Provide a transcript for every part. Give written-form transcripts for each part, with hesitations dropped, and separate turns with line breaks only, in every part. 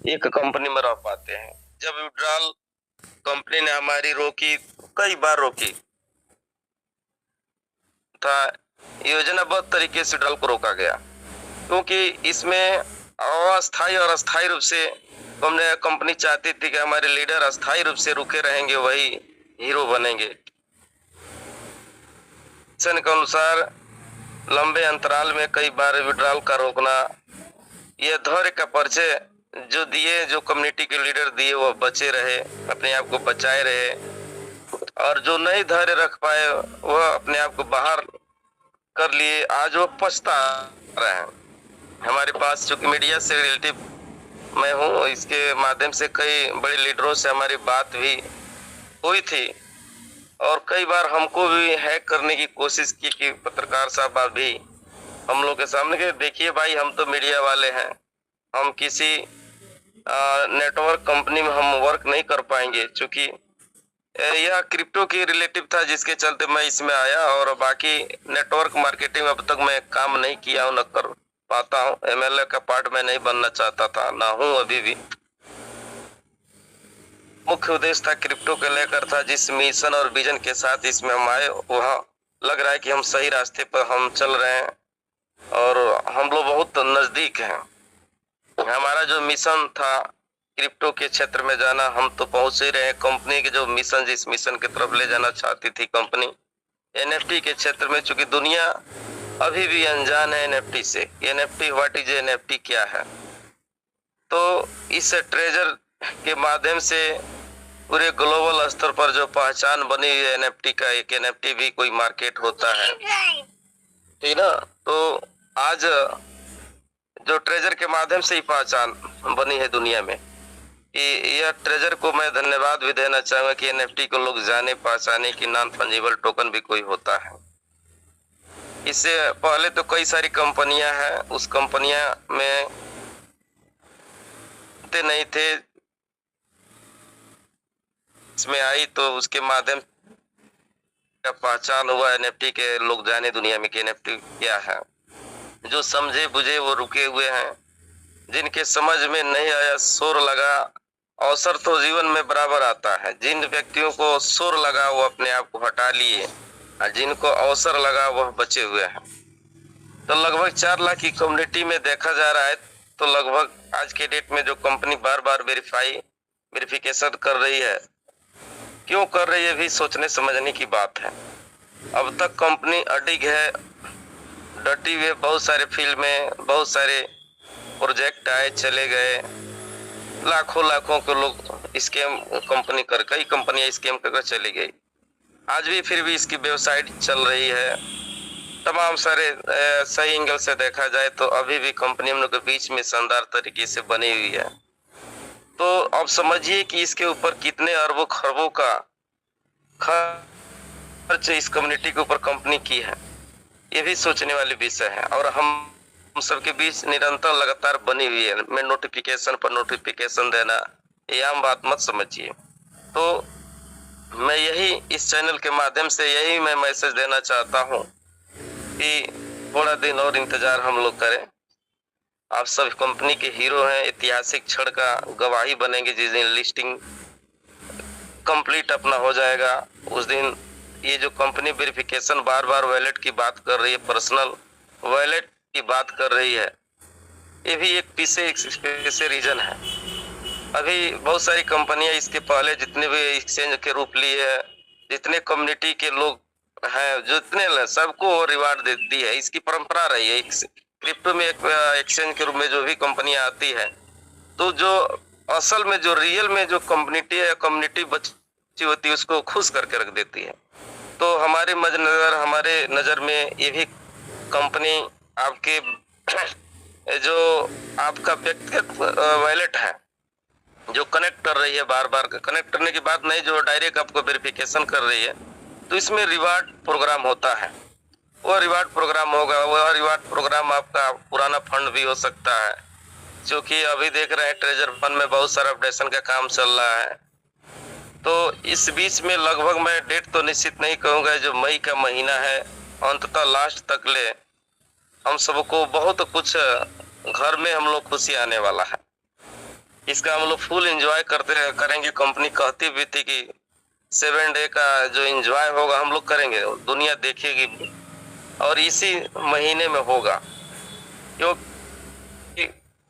एक कंपनी में रह पाते हैं। जब विड्रॉल कंपनी ने हमारी रोकी, कई बार रोकी था, योजनाबद्ध तरीके से विड्रॉल को रोका गया, क्योंकि इसमें अस्थायी और अस्थायी रूप से हमने कंपनी चाहती थी कि हमारे लीडर अस्थायी रूप से रुके रहेंगे, वही हीरो बनेंगे। सन के अनुसार लंबे अंतराल में कई बार विड्रॉल का रोकना, यह धैर्य का परिचय जो दिए, जो कम्युनिटी के लीडर दिए, वो बचे रहे, अपने आप को बचाए रहे, और जो नहीं धैर्य रख पाए वह अपने आप को बाहर कर लिए, आज वो पछता रहे हैं। हमारे पास चूंकि मीडिया से रिलेटिव मैं हूँ, इसके माध्यम से कई बड़े लीडरों से हमारी बात भी हुई थी, और कई बार हमको भी हैक करने की कोशिश की कि पत्रकार साहब भी हम लोग के सामने के देखिए भाई, हम तो मीडिया वाले हैं, हम किसी नेटवर्क कंपनी में हम वर्क नहीं कर पाएंगे, क्योंकि यह क्रिप्टो की रिलेटिव था, जिसके चलते मैं इसमें आया, और बाकी नेटवर्क मार्केटिंग अब तक मैं काम नहीं किया हूँ, न कर पाता हूँ। एमएलए का पार्ट मैं नहीं बनना चाहता था, ना हूँ अभी भी। मुख्य उद्देश्य था क्रिप्टो को लेकर था, जिस मिशन और विजन के साथ इसमें हम आए, वहाँ लग रहा है कि हम सही रास्ते पर हम चल रहे हैं, और हम लोग बहुत नजदीक हैं। हमारा जो मिशन था क्रिप्टो के क्षेत्र में जाना, हम तो पहुंच ही रहे हैं। कंपनी के जो मिशन, जिस मिशन की तरफ ले जाना चाहती थी कंपनी, एनएफटी के क्षेत्र में, चूंकि दुनिया अभी भी अनजान है एनएफटी से। एनएफटी, व्हाट इज एनएफटी, क्या है? तो इस ट्रेजर के माध्यम से पूरे ग्लोबल स्तर पर जो पहचान बनी हुई है एनएफटी का, एक एनएफटी भी कोई मार्केट होता है, ठीक ना? तो आज जो ट्रेजर के माध्यम से ही पहचान बनी है दुनिया में, यह ट्रेजर को मैं धन्यवाद भी देना चाहूंगा कि एनएफटी को लोग जाने पहचाने कि नॉन फंजिबल टोकन भी कोई होता है। इससे पहले तो कई सारी कंपनियां हैं, उस कंपनियां में नहीं थे, इसमें आई तो उसके माध्यम से पहचान हुआ एनएफटी के, लोग जाने दुनिया में कि एनएफटी क्या है। जो समझे बुझे वो रुके हुए हैं, जिनके समझ में नहीं आया, शोर लगा, अवसर तो जीवन में बराबर आता है। जिन व्यक्तियों को शोर लगा वो अपने आप को हटा लिए, और जिनको अवसर लगा वह बचे हुए हैं। तो लगभग 4 लाख की कम्युनिटी में देखा जा रहा है, तो लगभग आज के डेट में जो कंपनी बार बार वेरिफिकेशन कर रही है, क्यों कर रही है भी सोचने समझने की बात है। अब तक कंपनी अडिग है, डटी हुए, बहुत सारे फील्ड में बहुत सारे प्रोजेक्ट आए चले गए, लाखों के लोग स्कैम कंपनी कर, कई कंपनियां स्कैम कर चली गई। आज भी फिर भी इसकी वेबसाइट चल रही है, तमाम सारे सही एंगल से देखा जाए तो अभी भी कंपनी हम लोग के बीच में शानदार तरीके से बनी हुई है। तो अब समझिए कि इसके ऊपर कितने अरबों खरबों का खर्च इस कम्युनिटी के ऊपर कंपनी की है, ये भी सोचने वाली विषय है। और हम सबके बीच निरंतर लगातार बनी हुई है। मैं नोटिफिकेशन पर नोटिफिकेशन देना, ये आम बात मत समझिए। तो मैं यही इस चैनल के माध्यम से यही मैं मैसेज देना चाहता हूँ कि थोड़ा दिन और इंतजार हम लोग करें। आप सब कंपनी के हीरो हैं, ऐतिहासिक क्षण का गवाही बनेंगे। जिस दिन लिस्टिंग कंप्लीट अपना हो जाएगा, उस दिन ये जो कंपनी वेरिफिकेशन बार बार वॉलेट की बात कर रही है, पर्सनल वॉलेट की बात कर रही है, ये भी एक पीछे रीजन है। अभी बहुत सारी कंपनियां इसके पहले जितने भी एक्सचेंज के रूप लिए है, जितने कम्युनिटी के लोग हैं, जितने सबको रिवार्ड देती है, इसकी परंपरा रही है। क्रिप्टो में एक एक्सचेंज के रूप में जो भी कंपनियां आती है, तो जो असल में जो रियल में जो कम्युनिटी बची होती है, उसको खुश करके रख देती है। तो हमारे नजर में ये भी कंपनी आपके जो आपका व्यक्तिगत वॉलेट है, जो कनेक्ट कर रही है, बार बार कनेक्ट करने की बात नहीं, जो डायरेक्ट आपको वेरिफिकेशन कर रही है, तो इसमें रिवार्ड प्रोग्राम होता है। वो रिवार्ड प्रोग्राम होगा, वो रिवार्ड प्रोग्राम आपका पुराना फंड भी हो सकता है, क्योंकि अभी देख रहे हैं ट्रेजर फंड में बहुत सारा अपडेशन का काम चल रहा है। तो इस बीच में लगभग, मैं डेट तो निश्चित नहीं कहूँगा, जो मई का महीना है, अंततः लास्ट तक ले हम सबको बहुत कुछ घर में हम लोग खुशी आने वाला है। इसका हम लोग फुल एंजॉय करते करेंगे। कंपनी कहती भी थी कि 7 डे का जो एंजॉय होगा हम लोग करेंगे, दुनिया देखेगी, और इसी महीने में होगा। क्योंकि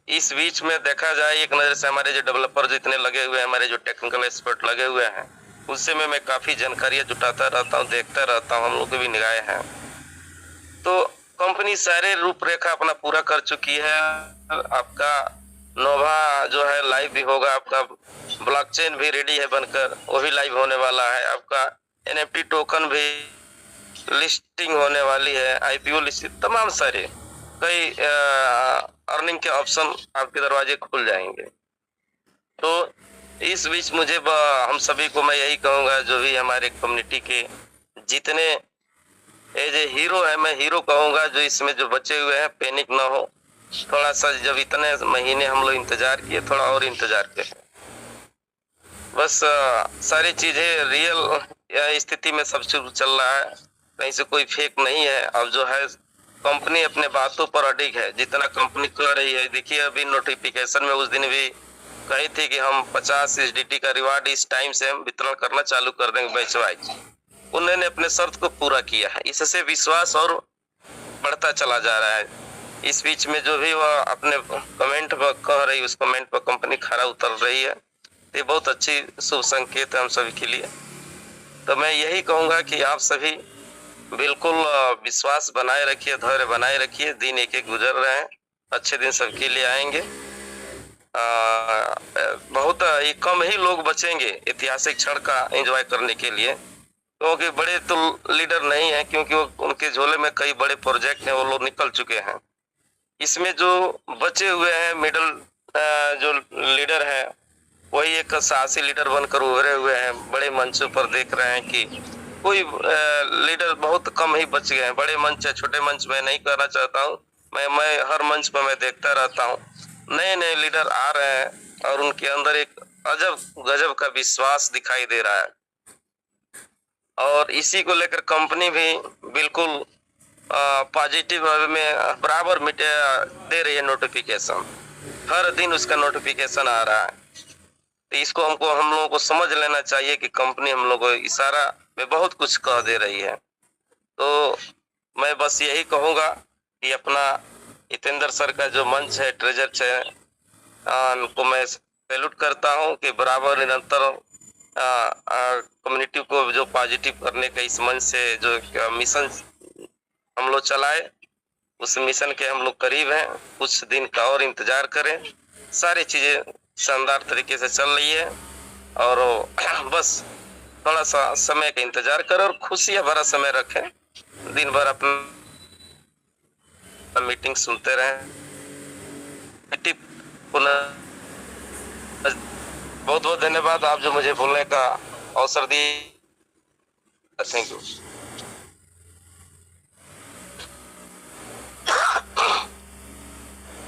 इस बीच में देखा जाए एक नजर से हमारे जो डेवलपर जितने लगे हुए हैं, हमारे जो टेक्निकल एक्सपर्ट लगे हुए हैं, उससे में मैं काफी जानकारियां जुटाता रहता हूँ, देखता रहता हूँ, हम लोग की भी निगाहें हैं। तो कंपनी सारे रूपरेखा अपना पूरा कर चुकी है। आपका नोवा जो है लाइव भी होगा, आपका ब्लॉकचेन भी रेडी है बनकर, वो भी लाइव होने वाला है, आपका एनएफटी टोकन भी लिस्टिंग होने वाली है, आईपीओ लिस्टिंग, तमाम सारे कई अर्निंग के ऑप्शन आपके दरवाजे खुल जाएंगे। तो इस बीच मुझे हम सभी को मैं यही कहूंगा, जो भी हमारे कम्युनिटी के जितने एज ए हीरो है, मैं हीरो कहूंगा, जो इसमें जो बचे हुए हैं पैनिक ना हो। थोड़ा सा जब इतने महीने हम लोग इंतजार किए, थोड़ा और इंतजार करें। बस सारी चीजें रियल स्थिति में सब कुछ चल रहा है, कहीं से कोई फेक नहीं है। अब जो है कंपनी अपने बातों पर अडिग है, जितना कंपनी कर रही है। देखिए अभी नोटिफिकेशन में उस दिन भी कही थी कि हम 50 SDT का रिवार्ड इस टाइम से हम वितरण करना चालू कर देंगे बैच वाइज। उन्होंने अपने शर्त को पूरा किया है, इससे विश्वास और बढ़ता चला जा रहा है। इस बीच में जो भी वह अपने कमेंट पर कह रही, उस कमेंट पर कंपनी खरा उतर रही है, ये बहुत अच्छी शुभ संकेत है हम सभी के लिए। तो मैं यही कहूंगा कि आप सभी बिल्कुल विश्वास बनाए रखिए, धैर्य बनाए रखिए। दिन एक एक गुजर रहे हैं, अच्छे दिन सबके लिए आएंगे। बहुत ही कम ही लोग बचेंगे ऐतिहासिक क्षण का एंजॉय करने के लिए, क्योंकि बड़े तो लीडर नहीं है, क्योंकि वो उनके झोले में कई बड़े प्रोजेक्ट हैं, वो लोग निकल चुके हैं। इसमें जो बचे हुए हैं मिडल जो लीडर है, वही एक साहसी लीडर बनकर उभरे हुए हैं। बड़े मंचों पर देख रहे हैं कि कोई लीडर बहुत कम ही बच गए हैं। बड़े मंच है, छोटे मंच में नहीं कहना चाहता हूँ, मैं हर मंच पर मैं देखता रहता हूँ, नए नए लीडर आ रहे हैं और उनके अंदर एक अजब गजब का विश्वास दिखाई दे रहा है। और इसी को लेकर कंपनी भी बिल्कुल पॉजिटिव में बराबर दे रही है नोटिफिकेशन। हर दिन उसका नोटिफिकेशन आ रहा है। तो इसको हम लोगों को समझ लेना चाहिए कि कंपनी हम लोगों को इशारा में बहुत कुछ कह दे रही है। तो मैं बस यही कहूंगा कि अपना हितेंद्र सर का जो मंच है, ट्रेजर है, उनको मैं सैल्यूट करता हूं कि बराबर निरंतर कम्युनिटी को जो पॉजिटिव करने का इस मंच से जो मिशन हम लोग चलाए, उस मिशन के हम लोग करीब हैं। कुछ दिन का और इंतजार करें, सारी चीजें शानदार तरीके से चल रही है। और बस थोड़ा सा समय का इंतजार करें और खुशियां भरा समय रखें। दिन भर अपना मीटिंग सुनते रहें। बहुत बहुत धन्यवाद आप जो मुझे बोलने का अवसर दिए। Thank you.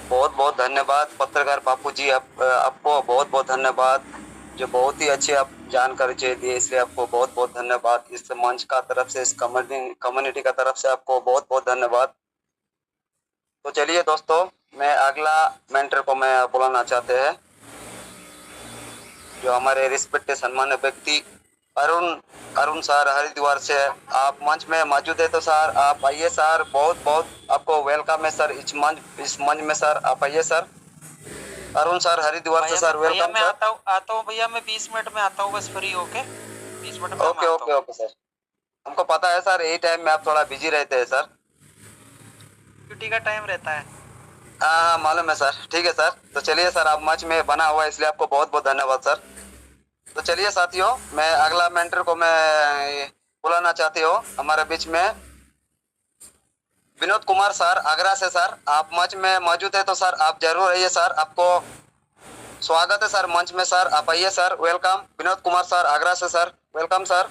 बहुत बहुत धन्यवाद पत्रकार बापू जी, आपको बहुत बहुत धन्यवाद, जो बहुत ही अच्छी आप जानकारी दिए, इसलिए आपको बहुत बहुत धन्यवाद। इस मंच का तरफ से, इस कम्युनिटी का तरफ से आपको बहुत बहुत धन्यवाद। तो चलिए दोस्तों, मैं अगला मेंटर को मैं बुलाना चाहते हैं, जो हमारे रिस्पेक्टेड सम्मान्य व्यक्ति अरुण सर हरिद्वार से। आप मंच में मौजूद है तो सर आप आइए सर, बहुत बहुत आपको वेलकम है सर इस मंच में सर, आप आइए सर। अरुण सर हरिद्वार से सर, वेलकम।
मैं आता हूँ भैया, मैं 20 मिनट में आता हूँ, बस फ्री होके 20 मिनट में।
ओके ओके ओके सर, हमको पता है सर यही टाइम में आप थोड़ा बिजी रहते हैं सर,
ड्यूटी का टाइम रहता है।
हाँ मालूम है सर, ठीक है सर। तो चलिए सर, आप मंच में बना हुआ है इसलिए आपको बहुत बहुत धन्यवाद सर। तो चलिए साथियों, मैं अगला मेंटर को मैं बुलाना चाहती हूँ हमारे बीच में, विनोद कुमार सर आगरा से। सर आप मंच में मौजूद है तो सर आप जरूर आइए सर, आपको स्वागत है सर मंच में सर, आप आइए sir, welcome. Vinod Kumar sir Agra से सर, वेलकम सर।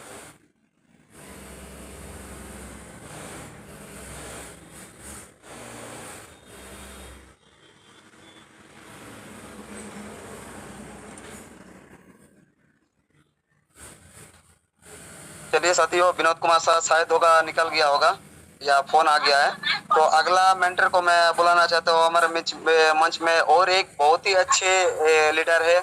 चलिए साथियों, विनोद कुमार सर शायद होगा निकल गया होगा। या फोन आ गया है। तो अगला मेंटर को मैं बुलाना चाहता हूँ हमारे मंच में, और एक बहुत ही अच्छे लीडर है,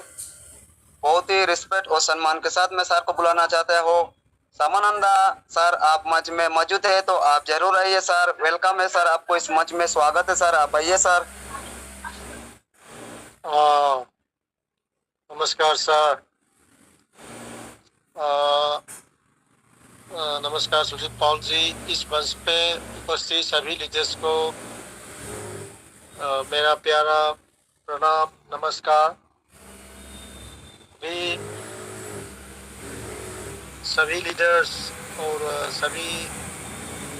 बहुत ही रिस्पेक्ट और सम्मान के साथ मैं सर को बुलाना चाहता हूँ। सामानंदा सर, आप मंच में मौजूद है तो आप जरूर आइए सर। वेलकम है सर, आपको इस मंच में स्वागत है सर, आप आइए सर।
नमस्कार सर। नमस्कार सुजीत पॉल जी। इस मंच पे उपस्थित सभी लीडर्स को मेरा प्यारा प्रणाम, नमस्कार। भी सभी लीडर्स और सभी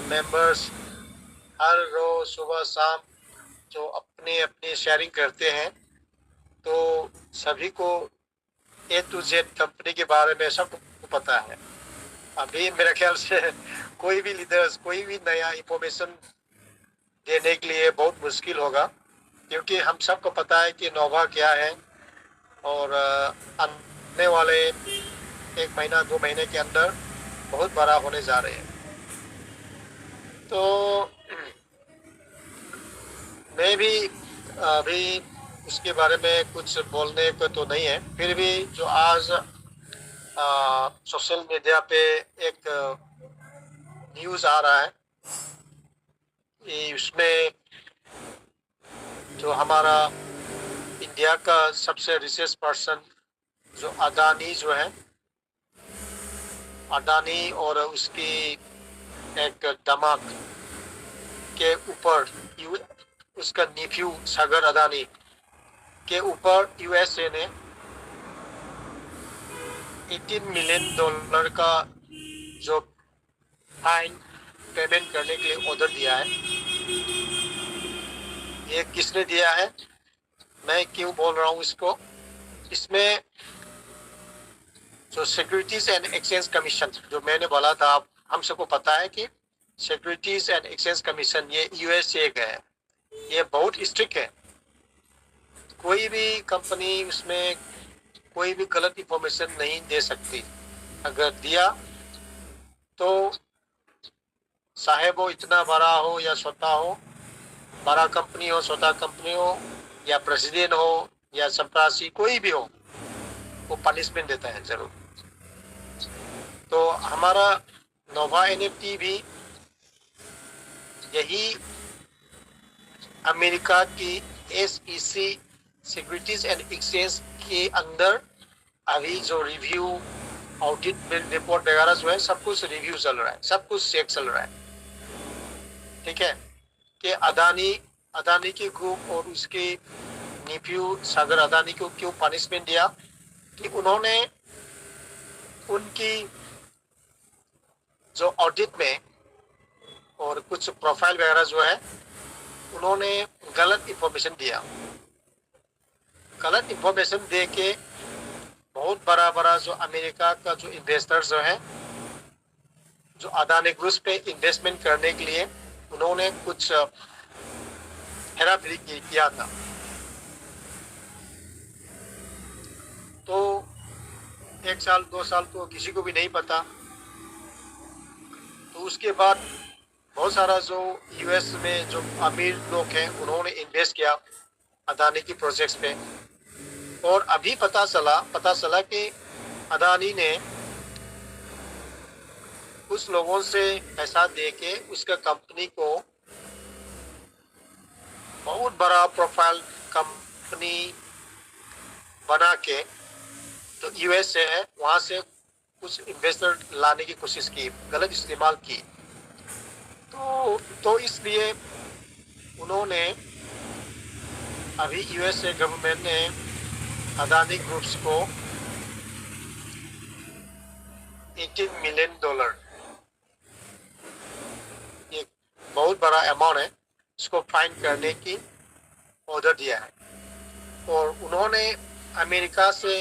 मेंबर्स हर रोज सुबह शाम जो अपनी अपनी शेयरिंग करते हैं, तो सभी को A to Z कंपनी के बारे में सबको पता है। अभी मेरे ख्याल से कोई भी लीडर्स कोई भी नया इंफॉर्मेशन देने के लिए बहुत मुश्किल होगा, क्योंकि हम सबको पता है कि नोवा क्या है, और आने वाले 1 महीना 2 महीने के अंदर बहुत बड़ा होने जा रहे हैं। तो मैं भी अभी उसके बारे में कुछ बोलने को तो नहीं है, फिर भी जो आज सोशल मीडिया पे एक न्यूज़ आ रहा है कि उसमें जो हमारा इंडिया का सबसे रिचेस्ट पर्सन जो अडानी जो है, अडानी और उसकी एक दामाद के ऊपर उसका नीफ्यू सागर अडानी के ऊपर यूएसए ने $18 मिलियन का जो फाइन पेमेंट करने के लिए ऑर्डर दिया है। ये किसने दिया है, मैं क्यों बोल रहा हूँ इसको? इसमें जो सिक्योरिटीज एंड एक्सचेंज कमीशन जो मैंने बोला था, हम सबको पता है कि सिक्योरिटीज एंड एक्सचेंज कमीशन ये यूएसए का है, ये बहुत स्ट्रिक्ट है। कोई भी कंपनी उसमें कोई भी गलत इंफॉर्मेशन नहीं दे सकती। अगर दिया तो चाहे वो इतना बड़ा हो या छोटा हो, बड़ा कंपनी हो छोटा कंपनी हो, या प्रेसिडेंट हो या चपरासी, कोई भी हो, वो पनिशमेंट देता है जरूर। तो हमारा नोवा एनएफटी भी यही अमेरिका की SEC सिक्योरिटीज एंड एक्सचेंज के अंदर अभी जो रिव्यू ऑडिट रिपोर्ट वगैरह जो है, सब कुछ रिव्यू चल रहा है, सब कुछ चेक चल रहा है। ठीक है कि अदानी के ग्रुप और उसके नीफ्यू सागर अदानी को क्यों पनिशमेंट दिया, कि उन्होंने उनकी जो ऑडिट में और कुछ प्रोफाइल वगैरह जो है, उन्होंने गलत इंफॉर्मेशन दिया। गलत इंफॉर्मेशन दे के बहुत बड़ा जो अमेरिका का जो इन्वेस्टर्स जो है, जो अदानी ग्रुप पे इन्वेस्टमेंट करने के लिए उन्होंने कुछ हेराफेरी किया था। तो 1 साल 2 साल तो किसी को भी नहीं पता। तो उसके बाद बहुत सारा जो यूएस में जो अमीर लोग हैं, उन्होंने इन्वेस्ट किया अदानी की प्रोजेक्ट्स पे, और अभी पता चला कि अदानी ने कुछ लोगों से पैसा दे के उसका कंपनी को बहुत बड़ा प्रोफाइल कंपनी बना के, तो यूएस से है, वहाँ से कुछ इन्वेस्टर लाने की कोशिश की, गलत इस्तेमाल की। तो इसलिए उन्होंने अभी यूएसए गवर्नमेंट ने अदानी ग्रुप्स को $18 मिलियन, ये बहुत बड़ा अमाउंट है, इसको फाइन करने की ऑर्डर दिया है। और उन्होंने अमेरिका से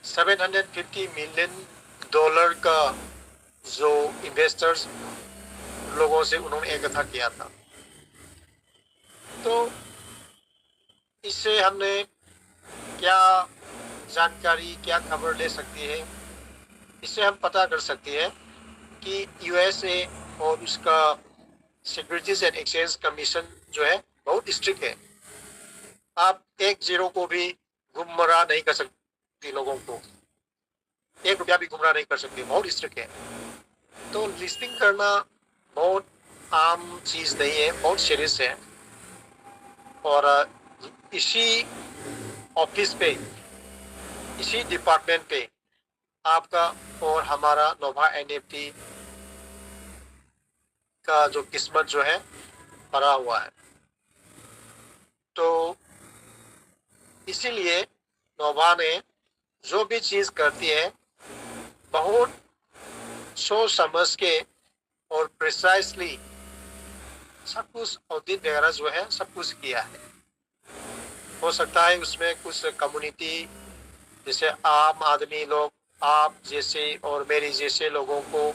$750 मिलियन का जो इन्वेस्टर्स लोगों से उन्होंने इकट्ठा किया था। तो इससे हमने क्या जानकारी, क्या खबर ले सकती है, इससे हम पता कर सकते हैं कि यूएसए और उसका सिक्योरिटीज एंड एक्सचेंज कमीशन जो है बहुत स्ट्रिक्ट है। आप एक जीरो को भी गुमराह नहीं कर सकते, लोगों को एक रुपया भी गुमराह नहीं कर सकते, बहुत स्ट्रिक्ट है। तो लिस्टिंग करना बहुत आम चीज़ नहीं है, बहुत सीरियस है। और इसी ऑफिस पे, इसी डिपार्टमेंट पे आपका और हमारा नोवा एनएफटी का जो किस्मत जो है भरा हुआ है। तो इसीलिए नोवा ने जो भी चीज़ करती है बहुत सोच समझ के और प्रिसाइसली सब कुछ ऑडिट वगैरह जो है सब कुछ किया है। हो सकता है उसमें कुछ कम्युनिटी जैसे आम आदमी लोग, आप जैसे और मेरे जैसे लोगों को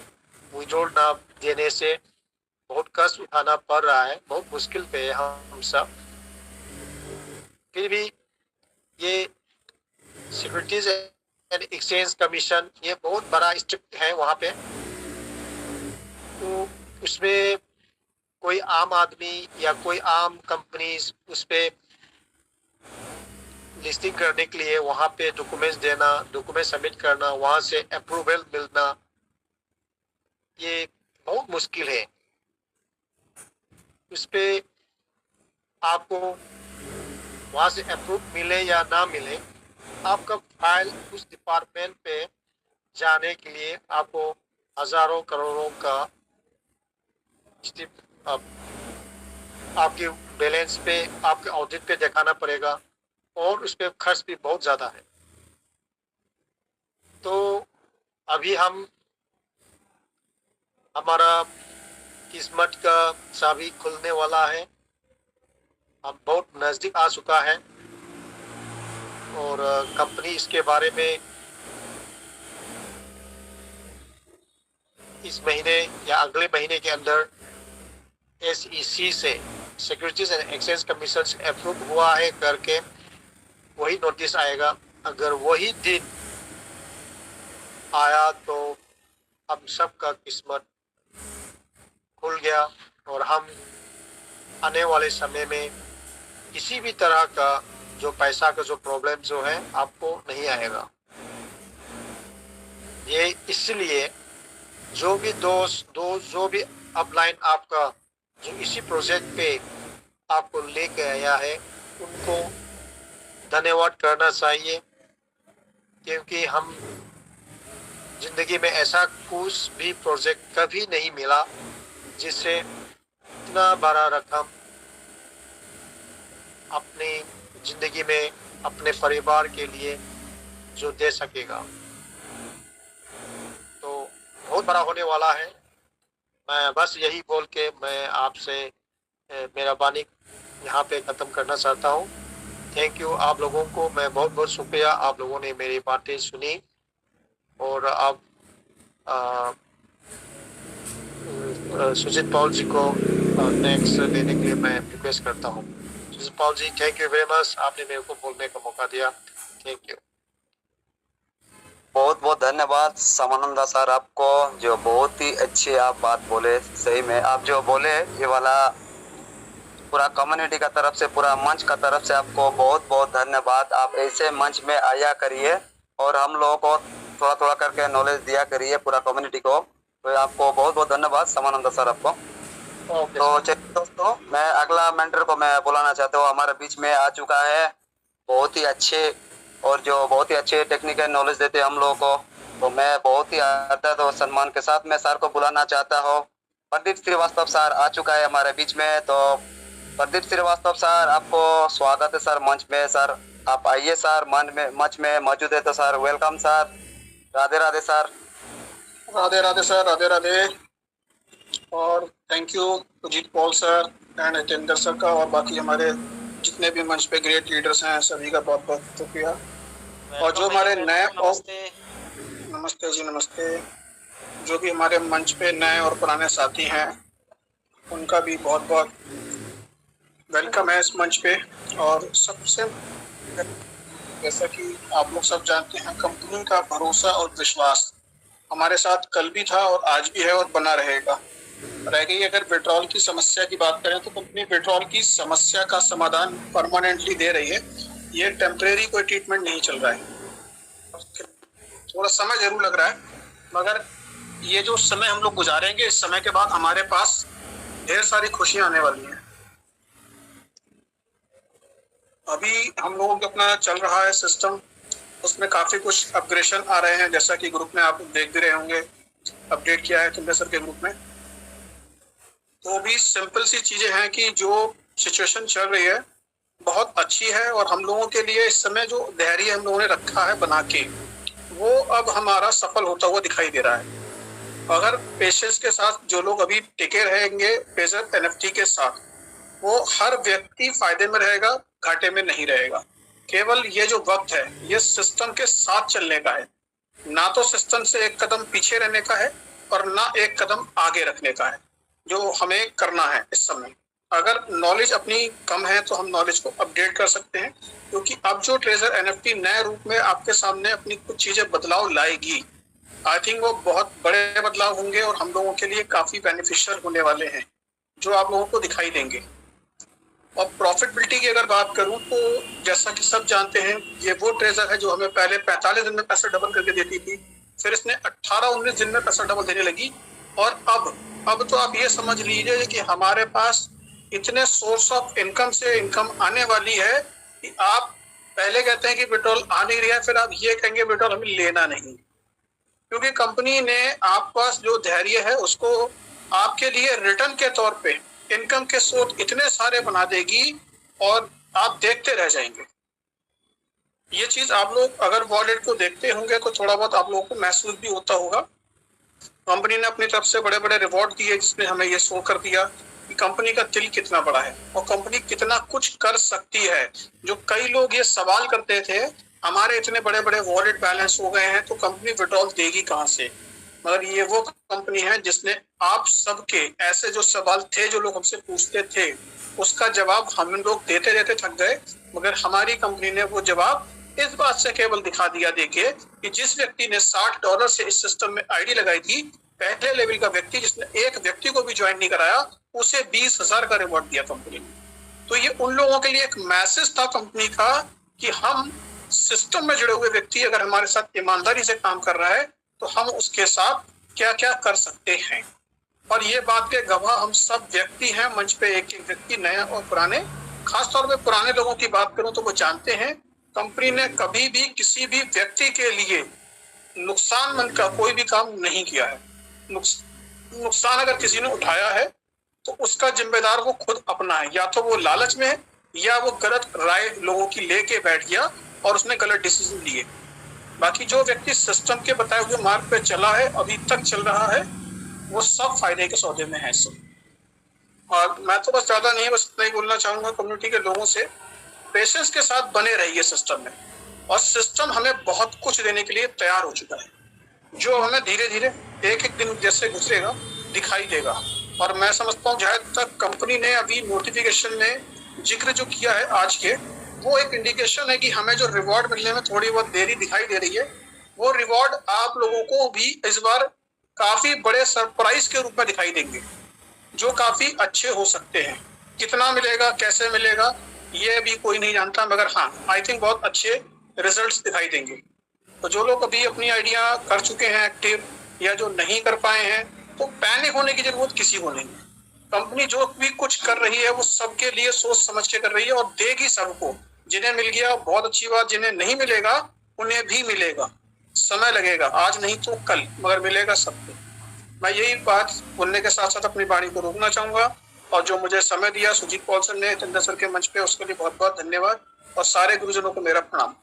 विड्रॉल ना देने से बहुत कष्ट उठाना पड़ रहा है, बहुत मुश्किल पे है हम सब। फिर भी ये सिक्योरिटीज एंड एक्सचेंज कमीशन ये बहुत बड़ा स्ट्रिक्ट है वहाँ पे। तो उसमें कोई आम आदमी या कोई आम कंपनीज उस पे लिस्टिंग करने के लिए वहाँ पे डॉक्यूमेंट्स देना, डॉक्यूमेंट सबमिट करना, वहाँ से अप्रूवल मिलना, ये बहुत मुश्किल है। उस पे आपको वहाँ से अप्रूव मिले या ना मिले, आपका फाइल उस डिपार्टमेंट पे जाने के लिए आपको हजारों करोड़ों का आपके बैलेंस पे, आपके ऑडिट पे दिखाना पड़ेगा और उस पर खर्च भी बहुत ज़्यादा है। तो अभी हमारा किस्मत का चाबी खुलने वाला है, हम बहुत नज़दीक आ चुका है। और कंपनी इसके बारे में इस महीने या अगले महीने के अंदर SEC से, सिक्योरिटीज एंड एक्सचेंज कमीशन से अप्रूव हुआ है करके वही नोटिस आएगा। अगर वही दिन आया तो हम सब का किस्मत खुल गया और हम आने वाले समय में किसी भी तरह का जो पैसा का जो प्रॉब्लम जो है आपको नहीं आएगा। ये इसलिए जो भी जो भी अपलाइन आपका जो इसी प्रोजेक्ट पे आपको लेके आया है उनको धन्यवाद करना चाहिए, क्योंकि हम जिंदगी में ऐसा कुछ भी प्रोजेक्ट कभी नहीं मिला जिससे इतना बड़ा रकम अपनी जिंदगी में अपने परिवार के लिए जो दे सकेगा। तो बहुत बड़ा होने वाला है। मैं बस यही बोल के मैं आपसे मेरा वाणी यहाँ पे ख़त्म करना चाहता हूँ। थैंक यू आप लोगों को, मैं बहुत बहुत शुक्रिया आप लोगों ने मेरी बातें सुनी। और आप सुजीत पॉल जी को नेक्स्ट देने के लिए मैं रिक्वेस्ट करता हूँ। Sujit Paul ji, thank you very much, आपने मेरे को बोलने का मौका दिया। Thank you.
बहुत बहुत धन्यवाद समानंदा सर आपको, जो बहुत ही अच्छी आप बात बोले। सही में आप जो बोले ये वाला पूरा कम्युनिटी का तरफ से, पूरा मंच का तरफ से आपको बहुत बहुत धन्यवाद। आप ऐसे मंच में आया करिए और हम लोगों को थोड़ा थोड़ा करके नॉलेज दिया करिए पूरा कम्युनिटी को। तो आपको बहुत बहुत धन्यवाद समानंदा सर आपको। तो चलिए दोस्तों, मैं अगला मेंटर को मैं बुलाना चाहता हूँ। हमारे बीच में आ चुका है बहुत ही अच्छे और जो बहुत ही अच्छे टेक्निकल नॉलेज देते हैं हम लोगों को। तो मैं बहुत ही आदर और सम्मान के साथ मैं सर को बुलाना चाहता हूँ। प्रदीप श्रीवास्तव सर आ चुका है हमारे बीच में। तो प्रदीप श्रीवास्तव सर, आपको स्वागत है सर मंच में। सर आप आइए सर, मंच में मौजूद है तो sir welcome sir. Radhe Radhe sir.
Radhe Radhe sir, Radhe Radhe. और thank you Sujit Paul sir and Jitendra sir का, और बाकी हमारे जितने भी मंच पे ग्रेट लीडर्स हैं सभी का बहुत बहुत शुक्रिया। और जो हमारे नए, नमस्ते जी, नमस्ते। जो भी हमारे मंच पे नए और पुराने साथी हैं उनका भी बहुत बहुत वेलकम है इस मंच पे। और सबसे जैसा कि आप लोग सब जानते हैं, कंपनी का भरोसा और विश्वास हमारे साथ कल भी था और आज भी है और बना रहेगा। रह गई अगर विड्रॉल की समस्या की बात करें तो कंपनी विड्रॉल की समस्या का समाधान परमानेंटली दे रही है। ये टेम्परेरी कोई ट्रीटमेंट नहीं चल रहा है। थोड़ा समय जरूर लग रहा है, मगर ये जो समय हम लोग गुजारेंगे, इस समय के बाद हमारे पास ढेर सारी खुशियां आने वाली हैं। अभी हम लोगों के अपना चल रहा है सिस्टम, उसमें काफी कुछ अपग्रेडेशन आ रहे हैं, जैसा कि ग्रुप में आप देख भी रहे होंगे, अपडेट किया है तुमने सर के ग्रुप में। तो भी सिंपल सी चीजें हैं कि जो सिचुएशन चल रही है बहुत अच्छी है, और हम लोगों के लिए इस समय जो धैर्य हम लोगों ने रखा है बना के, वो अब हमारा सफल होता हुआ दिखाई दे रहा है। अगर पेशेंस के साथ जो लोग अभी टिके रहेंगे पेजर NFT के साथ, वो हर व्यक्ति फायदे में रहेगा, घाटे में नहीं रहेगा। केवल ये जो वक्त है ये सिस्टम के साथ चलने का है, ना तो सिस्टम से एक कदम पीछे रहने का है और ना एक कदम आगे रखने का है, जो हमें करना है इस समय। अगर नॉलेज अपनी कम है तो हम नॉलेज को अपडेट कर सकते हैं, क्योंकि अब जो ट्रेजर NFT नए रूप में आपके सामने अपनी कुछ चीजें बदलाव लाएगी, आई थिंक वो बहुत बड़े बदलाव होंगे और हम लोगों के लिए काफी बेनिफिशियल होने वाले हैं, जो आप लोगों को दिखाई देंगे। और प्रॉफिटेबिलिटी की अगर बात करूं तो जैसा कि सब जानते हैं, ये वो ट्रेजर है जो हमें पहले 45 दिन में पैसा डबल करके देती थी, फिर इसने 18-19 दिन में पैसा डबल देने लगी, और अब तो आप ये समझ लीजिए कि हमारे पास इतने सोर्स ऑफ इनकम से इनकम आने वाली है कि आप पहले कहते हैं कि पेट्रोल आ नहीं रहा है, फिर आप ये कहेंगे पेट्रोल हमें लेना नहीं, क्योंकि कंपनी ने आप पास जो धैर्य है उसको आपके लिए रिटर्न के तौर पे इनकम के स्रोत इतने सारे बना देगी और आप देखते रह जाएंगे। ये चीज आप लोग अगर वॉलेट को देखते होंगे तो थोड़ा बहुत आप लोगों को महसूस भी होता होगा। कंपनी ने अपनी तरफ से बड़े बड़े रिवॉर्ड दिए, जिसने हमें ये शो कर दिया कि कंपनी का दिल कितना बड़ा है और कंपनी कितना कुछ कर सकती है। जो कई लोग ये सवाल करते थे हमारे इतने बड़े बड़े वॉलेट बैलेंस हो गए हैं तो कंपनी विड्रॉल देगी कहाँ से, मगर ये वो कंपनी है जिसने आप सबके ऐसे जो सवाल थे जो लोग हमसे पूछते थे उसका जवाब हम लोग देते देते थक गए, मगर हमारी कंपनी ने वो जवाब इस बात से केवल दिखा दिया देखिए कि जिस व्यक्ति ने $60 से इस सिस्टम में आईडी लगाई थी, पहले लेवल का व्यक्ति जिसने एक व्यक्ति को भी ज्वाइन नहीं कराया, उसे 20,000 का रिवॉर्ड दिया कंपनी ने। तो ये उन लोगों के लिए एक मैसेज था कंपनी का कि हम सिस्टम में जुड़े हुए व्यक्ति अगर हमारे साथ ईमानदारी से काम कर रहा है तो हम उसके साथ क्या क्या कर सकते हैं। और ये बात के गवाह हम सब व्यक्ति हैं, मंच पे एक एक व्यक्ति, नए और पुराने। खासतौर पे पुराने लोगों की बात करूं तो वो जानते हैं कंपनी ने कभी भी किसी भी व्यक्ति के लिए नुकसानमंद का कोई भी काम नहीं किया है। नुकसान अगर किसी ने उठाया है तो उसका जिम्मेदार वो खुद अपना है, या तो वो लालच में है या वो गलत राय लोगों की लेके बैठ गया और उसने गलत डिसीजन लिए। बाकी जो व्यक्ति सिस्टम के बताए हुए मार्ग पे चला है, अभी तक चल रहा है, वो सब फायदे के सौदे में है सब। और मैं तो बस ज्यादा नहीं, बस इतना ही बोलना चाहूंगा कम्युनिटी के लोगों से, पेशेंस के साथ बने रहिए सिस्टम में, और सिस्टम हमें बहुत कुछ देने के लिए तैयार हो चुका है, जो हमें धीरे धीरे एक एक दिन जैसे गुजरेगा दिखाई देगा। और मैं समझता हूँ जहाँ तक कंपनी ने अभी नोटिफिकेशन में जिक्र जो किया है आज के, वो एक इंडिकेशन है कि हमें जो रिवॉर्ड मिलने में थोड़ी बहुत देरी दिखाई दे रही है, वो रिवॉर्ड आप लोगों को भी इस बार काफी बड़े सरप्राइज के रूप में दिखाई देंगे, जो काफी अच्छे हो सकते हैं। कितना मिलेगा, कैसे मिलेगा, ये भी कोई नहीं जानता, मगर हाँ आई थिंक बहुत अच्छे रिजल्ट्स दिखाई देंगे। तो जो लोग अभी अपनी आइडिया कर चुके हैं एक्टिव, या जो नहीं कर पाए हैं, तो पैनिक होने की जरूरत किसी को नहीं है। कंपनी जो भी कुछ कर रही है वो सबके लिए सोच समझ के कर रही है और देगी सबको। जिन्हें मिल गया बहुत अच्छी बात, जिन्हें नहीं मिलेगा उन्हें भी मिलेगा, समय लगेगा, आज नहीं तो कल, मगर मिलेगा सबको। मैं यही बात बोलने के साथ साथ अपनी वाणी को रोकना चाहूंगा, और जो मुझे समय दिया सुजीत पॉल सर ने जितेंद्र सर के मंच पे, उसके लिए बहुत बहुत धन्यवाद, और सारे गुरुजनों को मेरा प्रणाम।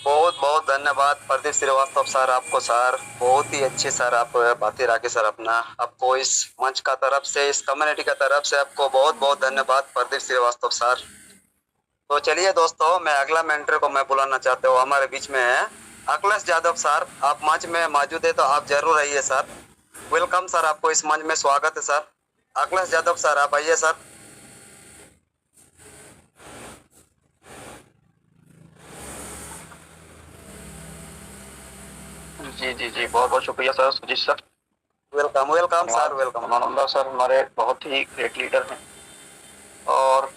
बहुत बहुत धन्यवाद प्रदीप श्रीवास्तव सर, आपको सर बहुत ही अच्छे सर आप बातें रखे सर। आपको इस मंच का तरफ से, इस कम्युनिटी का तरफ से आपको बहुत बहुत धन्यवाद प्रदीप श्रीवास्तव सर। तो चलिए दोस्तों, मैं अगला मेंटर को मैं बुलाना चाहता हूँ, हमारे बीच में है अखिलेश यादव सर। आप मंच में मौजूद है तो आप जरूर आइए सर। वेलकम सर, आपको इस मंच में स्वागत है सर। अखिलेश यादव सर आप आइए सर।
जी जी जी, बहुत बहुत शुक्रिया sir, Sujit sir.
Welcome welcome sir, welcome.
Manonanda sir हमारे बहुत ही ग्रेट लीडर हैं और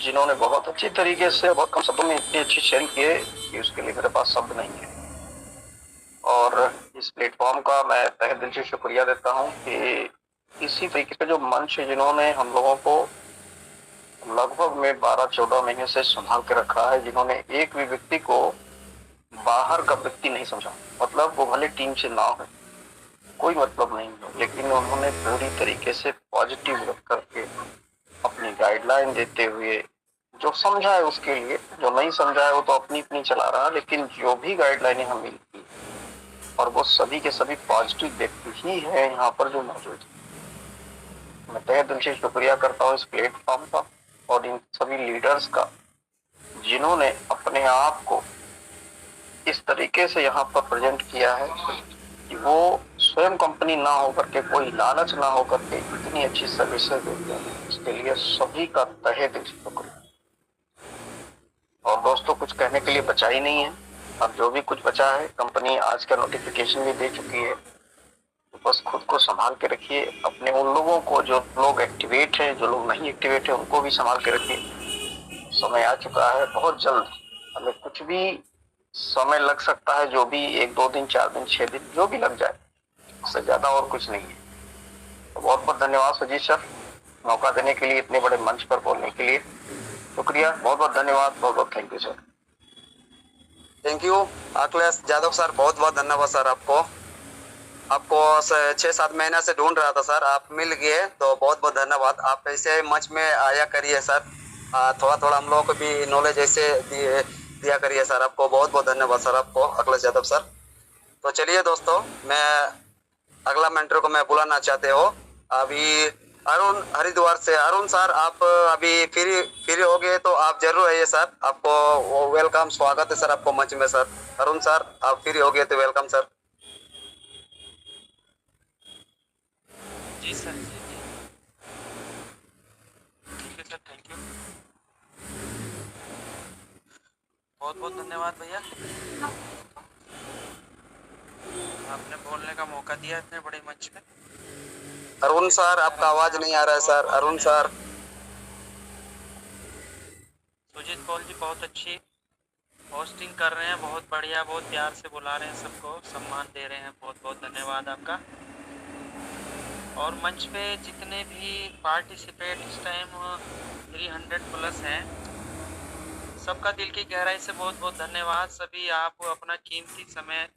जिन्होंने बहुत अच्छी तरीके से बहुत कम शब्दों में इतनी अच्छी शेयरिंग की है कि उसके लिए मेरे पास शब्द नहीं है। और इस प्लेटफॉर्म का मैं तहे दिल से शुक्रिया देता हूं कि इसी तरीके से जो मंच है जिन्होंने हम लोगों को लगभग में 12-14 महीने से संभाल के रखा है, जिन्होंने एक भी व्यक्ति को बाहर का व्यक्ति नहीं समझा, मतलब वो भले टीम से ना हो, कोई मतलब नहीं हो, लेकिन उन्होंने पूरी तरीके से पॉजिटिव रख करके अपनी गाइडलाइन देते हुए जो समझा है उसके लिए, जो नहीं समझा है वो तो अपनी अपनी चला रहा, लेकिन जो भी गाइडलाइनें हमें मिलती और वो सभी के सभी पॉजिटिव व्यक्ति ही है यहाँ पर जो मौजूद है। मैं तहे दिल से शुक्रिया करता हूँ इस प्लेटफॉर्म का और इन सभी लीडर्स का जिन्होंने अपने आप को इस तरीके से यहाँ पर प्रेजेंट किया है कि वो स्वयं कंपनी ना होकर के, कोई लालच ना होकर के इतनी अच्छी सर्विसेज देते हैं। इसके लिए सभी का तहे दिल से शुक्रिया। और दोस्तों, कुछ कहने के लिए बचा ही नहीं है। अब जो भी कुछ बचा है, कंपनी आज का नोटिफिकेशन भी दे चुकी है, तो बस खुद को संभाल के रखिए। अपने उन लोगों को, जो लोग एक्टिवेट है, जो लोग नहीं एक्टिवेट है, उनको भी संभाल के रखिए। समय आ चुका है, बहुत जल्द हमें कुछ भी समय लग सकता है, जो भी 1-2 दिन, 4 दिन, 6 दिन, जो भी लग जाए, उससे ज्यादा और कुछ नहीं है। तो बहुत बहुत धन्यवाद सुजीत सर, मौका देने के लिए, इतने बड़े मंच पर बोलने के लिए शुक्रिया। बहुत बहुत धन्यवाद, बहुत बहुत thank you sir.
Thank you Akhilesh Yadav sir, बहुत बहुत धन्यवाद सर। आपको 6-7 महीना से ढूंढ रहा था सर, आप मिल गए, तो बहुत बहुत धन्यवाद। आप ऐसे मंच में आया करिए सर, थोड़ा थोड़ा हम लोगों को भी नॉलेज ऐसे दिया करिए सर। आपको बहुत बहुत धन्यवाद सर, आपको अखिलेश यादव सर। तो चलिए दोस्तों, मैं अगला मेंटर को मैं बुलाना चाहते हो अभी अरुण हरिद्वार से। अरुण सर, आप अभी फ्री हो गए तो आप जरूर आइए सर, आपको वेलकम, स्वागत है सर आपको मंच में सर। अरुण सर, आप फ्री हो गए तो वेलकम सर।
जी सर, जी जी, ठीक है सर, थैंक यू, बहुत बहुत धन्यवाद भैया, आपने बोलने का मौका दिया इतने बड़े मंच में।
अरुण सर, आपका आवाज नहीं आ रहा है सर। अरुण सर।
सुजीत पॉल जी बहुत अच्छी होस्टिंग कर रहे हैं, बहुत बढ़िया, बहुत प्यार से बुला रहे हैं, सबको सम्मान दे रहे हैं, बहुत बहुत धन्यवाद आपका। और मंच पे जितने भी पार्टिसिपेट इस टाइम 300+ हैं, सबका दिल की गहराई से बहुत बहुत धन्यवाद। सभी आप अपना कीमती समय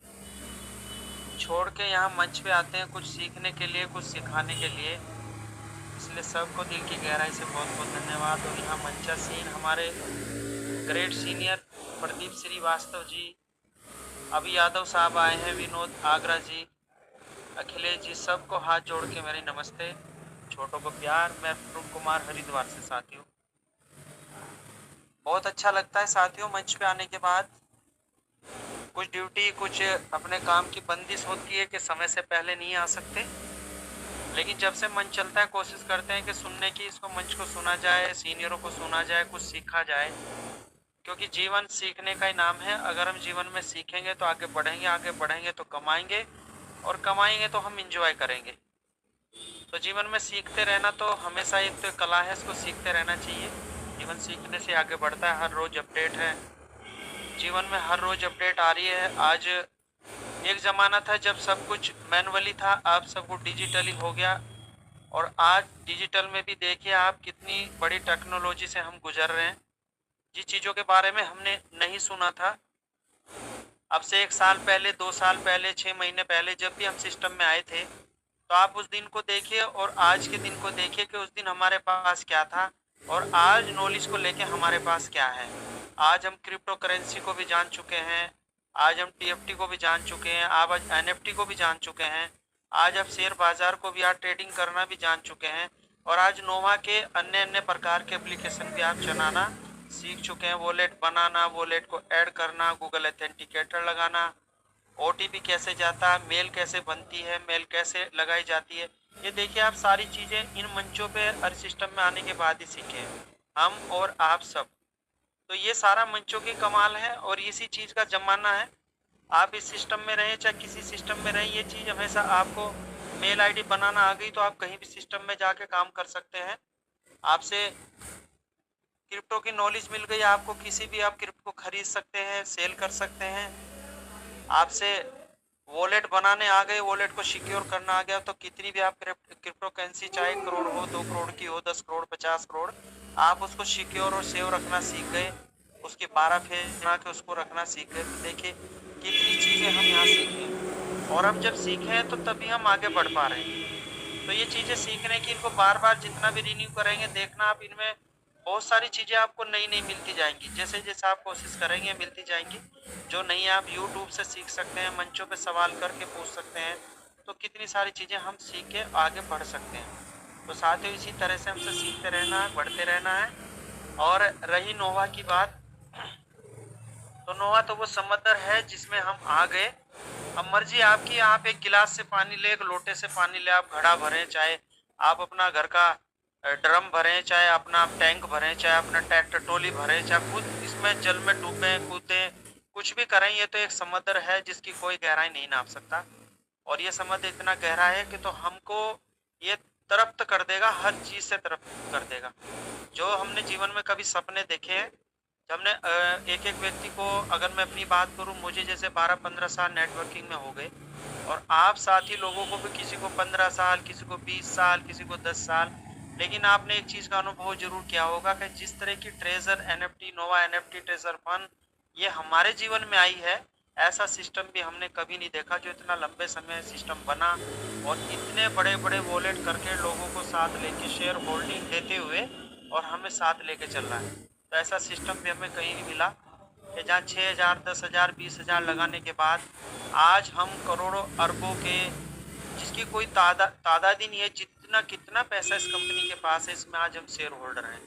छोड़ के यहाँ मंच पे आते हैं कुछ सीखने के लिए, कुछ सिखाने के लिए, इसलिए सबको दिल की गहराई से बहुत बहुत धन्यवाद। और यहाँ मंचासीन हमारे ग्रेट सीनियर प्रदीप श्रीवास्तव जी, अभी यादव साहब आए हैं, विनोद आगरा जी, अखिलेश जी, सबको हाथ जोड़ के मेरी नमस्ते, छोटों को प्यार। मैं अरुण कुमार हरिद्वार से साथियों। बहुत अच्छा लगता है साथियों मंच पे आने के बाद। कुछ ड्यूटी, कुछ अपने काम की बंदिश होती है कि समय से पहले नहीं आ सकते, लेकिन जब से मंच चलता है कोशिश करते हैं कि सुनने की, इसको मंच को सुना जाए, सीनियरों को सुना जाए, कुछ सीखा जाए, क्योंकि जीवन सीखने का ही नाम है। अगर हम जीवन में सीखेंगे तो आगे बढ़ेंगे, आगे बढ़ेंगे तो कमाएंगे, और कमाएंगे तो हम इंजॉय करेंगे। तो जीवन में सीखते रहना तो हमेशा एक तो कला है, इसको सीखते रहना चाहिए। जीवन सीखने से आगे बढ़ता है, हर रोज अपडेट है, जीवन में हर रोज अपडेट आ रही है। आज एक ज़माना था जब सब कुछ मैनुअली था, अब सब कुछ डिजिटली हो गया, और आज डिजिटल में भी देखिए आप कितनी बड़ी टेक्नोलॉजी से हम गुजर रहे हैं। जिस चीज़ों के बारे में हमने नहीं सुना था, अब से 1 साल पहले, 2 साल पहले, 6 महीने पहले जब भी हम सिस्टम में आए थे, तो आप उस दिन को देखिए और आज के दिन को देखिए कि उस दिन हमारे पास क्या था और आज नॉलेज को लेके हमारे पास क्या है। आज हम क्रिप्टो करेंसी को भी जान चुके हैं, आज हम TFT को भी जान चुके हैं, आज NFT को भी जान चुके हैं, आज आप शेयर बाजार को भी, आज ट्रेडिंग करना भी जान चुके हैं, और आज नोवा के अन्य अन्य प्रकार के एप्लीकेशन भी आप चलाना सीख चुके हैं। वॉलेट बनाना, वॉलेट को ऐड करना, गूगल ऑथेंटिकेटर लगाना, OTP कैसे जाता है, मेल कैसे बनती है, मेल कैसे लगाई जाती है, ये देखिए आप सारी चीज़ें इन मंचों पे हर सिस्टम में आने के बाद ही सीखे हम और आप सब। तो ये सारा मंचों की कमाल है और इसी चीज़ का ज़माना है आप इस सिस्टम में रहें चाहे किसी सिस्टम में रहें, ये चीज़ हमेशा आपको मेल आईडी बनाना आ गई तो आप कहीं भी सिस्टम में जाके काम कर सकते हैं। आपसे क्रिप्टो की नॉलेज मिल गई, आपको किसी भी आप क्रिप्टो खरीद सकते हैं, सेल कर सकते हैं। आपसे वॉलेट बनाने आ गए, वॉलेट को सिक्योर करना आ गया, तो कितनी भी आप क्रिप्टो करेंसी चाहे करोड़ हो, 2 करोड़ की हो, 10 करोड़, 50 करोड़, आप उसको सिक्योर और सेव रखना सीख गए, उसके 12 फेज बना के उसको रखना सीख गए। तो देखिए कितनी चीज़ें हम यहाँ सीखे, और हम जब सीखे हैं तो तभी हम आगे बढ़ पा रहे हैं। तो ये चीज़ें सीखने की, इनको बार बार जितना भी रिन्यू करेंगे, देखना आप इनमें बहुत सारी चीज़ें आपको नई नई मिलती जाएंगी। जैसे जैसे आप कोशिश करेंगे मिलती जाएंगी। जो नहीं आप यूट्यूब से सीख सकते हैं, मंचों पे सवाल करके पूछ सकते हैं, तो कितनी सारी चीज़ें हम सीख के आगे बढ़ सकते हैं। तो साथियों इसी तरह से हमसे सीखते रहना है, बढ़ते रहना है। और रही नोवा की बात, तो नोवा तो वो समंदर है जिसमें हम आ गए। अब मर्जी आपकी, आप एक गिलास से पानी ले, एक लोटे से पानी ले, आप घड़ा भरें, चाहे आप अपना घर का ड्रम भरें, चाहे अपना आप टैंक भरें, चाहे अपना ट्रैक्टर ट्रॉली भरें, चाहे खुद इसमें जल में डूबें, कूदें, कुछ भी करें, ये तो एक समुद्र है जिसकी कोई गहराई नहीं नाप सकता। और ये समुद्र इतना गहरा है कि तो हमको ये तृप्त कर देगा, हर चीज़ से तृप्त कर देगा। जो हमने जीवन में कभी सपने देखे हैं, हमने एक एक व्यक्ति को, अगर मैं अपनी बात करूं, मुझे जैसे 12-15 साल नेटवर्किंग में हो गए, और आप साथी लोगों को भी, किसी को 15 साल, किसी को 20 साल, किसी को 10 साल, लेकिन आपने एक चीज़ का अनुभव जरूर किया होगा कि जिस तरह की ट्रेजर NFT, नोवा NFT ट्रेजर फंड ये हमारे जीवन में आई है, ऐसा सिस्टम भी हमने कभी नहीं देखा जो इतना लंबे समय सिस्टम बना और इतने बड़े बड़े वॉलेट करके लोगों को साथ लेके शेयर होल्डिंग देते हुए और हमें साथ लेके चल रहा है। तो ऐसा सिस्टम भी हमें कहीं नहीं मिला कि जहाँ 6,000, 10,000, 20,000 लगाने के बाद आज हम करोड़ों अरबों के, जिसकी कोई तादाद ही नहीं है, जितना कितना पैसा इस कंपनी के पास है, इसमें आज हम शेयर होल्डर हैं।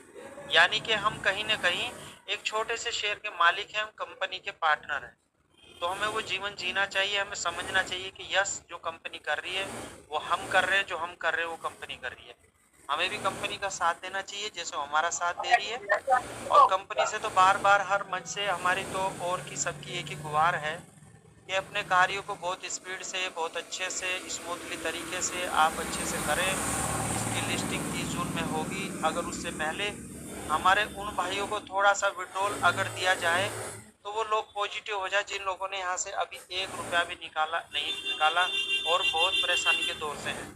यानी कि हम कहीं ना कहीं एक छोटे से शेयर के मालिक हैं, हम कंपनी के पार्टनर हैं। तो हमें वो जीवन जीना चाहिए, हमें समझना चाहिए कि यस, जो कंपनी कर रही है वो हम कर रहे हैं, जो हम कर रहे हैं वो कंपनी कर रही है। हमें भी कंपनी का साथ देना चाहिए जैसे हमारा साथ दे रही है। और कंपनी से तो बार बार हर मंच से हमारी तो और की सबकी एक ही गुहार है कि अपने कार्यों को बहुत स्पीड से, बहुत अच्छे से, स्मूथली तरीके से आप अच्छे से करें। इसकी लिस्टिंग 30 जून में होगी। अगर उससे पहले हमारे उन भाइयों को थोड़ा सा विड्रॉल अगर दिया जाए तो वो लोग पॉजिटिव हो जाए जिन लोगों ने यहाँ से अभी 1 रुपया भी नहीं निकाला और बहुत परेशानी के दौर से हैं।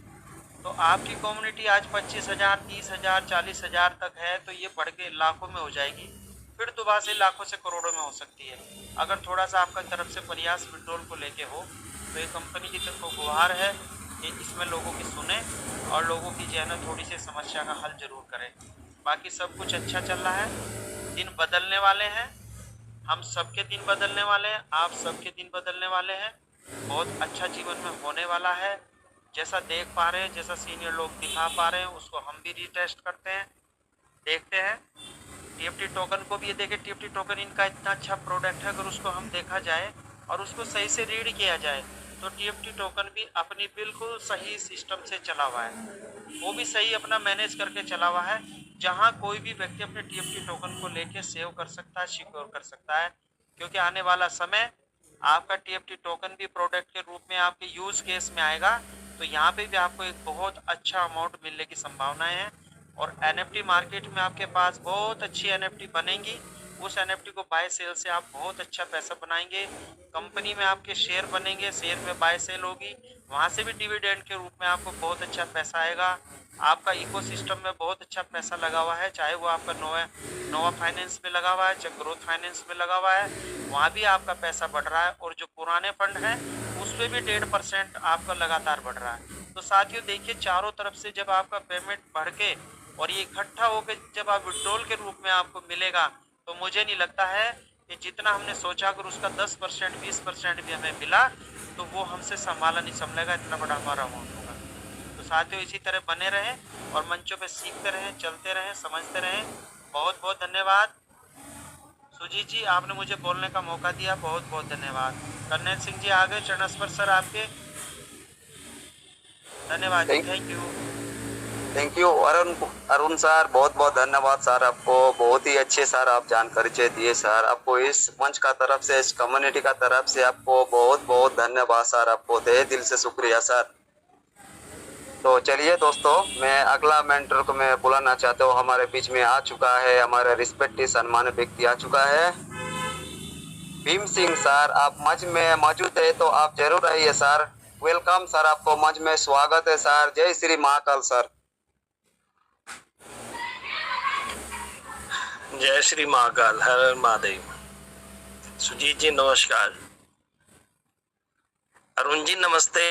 तो आपकी कम्युनिटी आज 25,000, 30,000, 40,000 तक है, तो ये बढ़ के लाखों में हो जाएगी, फिर दोबारा से लाखों से करोड़ों में हो सकती है। अगर थोड़ा सा आपका तरफ से प्रयास विड्रॉल को लेके हो तो ये कंपनी की तरफ को गुहार है कि इसमें लोगों की सुने और लोगों की जो है ना थोड़ी सी समस्या का हल जरूर करें। बाकी सब कुछ अच्छा चल रहा है, दिन बदलने वाले हैं, हम सबके दिन बदलने वाले हैं, आप सबके दिन बदलने वाले हैं, बहुत अच्छा जीवन में होने वाला है। जैसा देख पा रहे हैं, जैसा सीनियर लोग दिखा पा रहे हैं, उसको हम भी रीटेस्ट करते हैं, देखते हैं। TFT टोकन को भी ये देखें, TFT टोकन इनका इतना अच्छा प्रोडक्ट है, अगर उसको हम देखा जाए और उसको सही से रीड किया जाए तो TFT टोकन भी अपनी बिल्कुल सही सिस्टम से चला हुआ है, वो भी सही अपना मैनेज करके चला हुआ है, जहाँ कोई भी व्यक्ति अपने TFT टोकन को लेके सेव कर सकता है, सिक्योर कर सकता है। क्योंकि आने वाला समय आपका TFT टोकन भी प्रोडक्ट के रूप में आपके यूज केस में आएगा, तो यहाँ पे भी आपको एक बहुत अच्छा अमाउंट मिलने की संभावनाएं हैं। और NFT मार्केट में आपके पास बहुत अच्छी NFT बनेंगी, उस NFT को बाय सेल से आप बहुत अच्छा पैसा बनाएंगे। कंपनी में आपके शेयर बनेंगे, शेयर में बाय सेल होगी, वहाँ से भी डिविडेंड के रूप में आपको बहुत अच्छा पैसा आएगा। आपका इकोसिस्टम में बहुत अच्छा पैसा लगा हुआ है, चाहे वो आपका नोवा फाइनेंस में लगा हुआ है, चाहे ग्रोथ फाइनेंस में लगा हुआ है, वहाँ भी आपका पैसा बढ़ रहा है। और जो पुराने फंड हैं उस पर भी 1.5% आपका लगातार बढ़ रहा है। तो साथियों देखिए, चारों तरफ से जब आपका पेमेंट बढ़ के और ये इकट्ठा होकर जब आप विड्रॉल के रूप में आपको मिलेगा, तो मुझे नहीं लगता है कि जितना हमने सोचा, अगर उसका 10%, 20% भी हमें मिला तो वो हमसे संभाला नहीं संभलेगा, इतना बड़ा हमारा अमाउंट होगा। तो साथियों इसी तरह बने रहें और मंचों पे सीखते रहें, चलते रहें, समझते रहें। बहुत बहुत धन्यवाद सुजीत जी, आपने मुझे बोलने का मौका दिया, बहुत बहुत धन्यवाद। कर्नैल सिंह जी आ गए, चरण स्पर्श सर आपके, धन्यवाद जी, thank you.
Thank you Arun sir, बहुत बहुत धन्यवाद सर आपको। बहुत ही अच्छे सर आप जानकारी दिए सर। आपको इस मंच का तरफ से, इस कम्युनिटी का तरफ से आपको बहुत बहुत धन्यवाद सर। आपको तहे दिल से शुक्रिया सर। तो चलिए दोस्तों, मैं अगला मेंटर को मैं बुलाना चाहता हूँ। हमारे बीच में आ चुका है, हमारे रिस्पेक्टेड सम्मानित व्यक्ति आ चुका है, भीम सिंह सर। आप मंच में मौजूद है तो आप जरूर आइए सर। वेलकम सर, आपको मंच में स्वागत है सर। जय श्री महाकाल सर।
जय श्री महाकाल, हर हर महादेव। सुजीत जी नमस्कार। अरुण जी नमस्ते।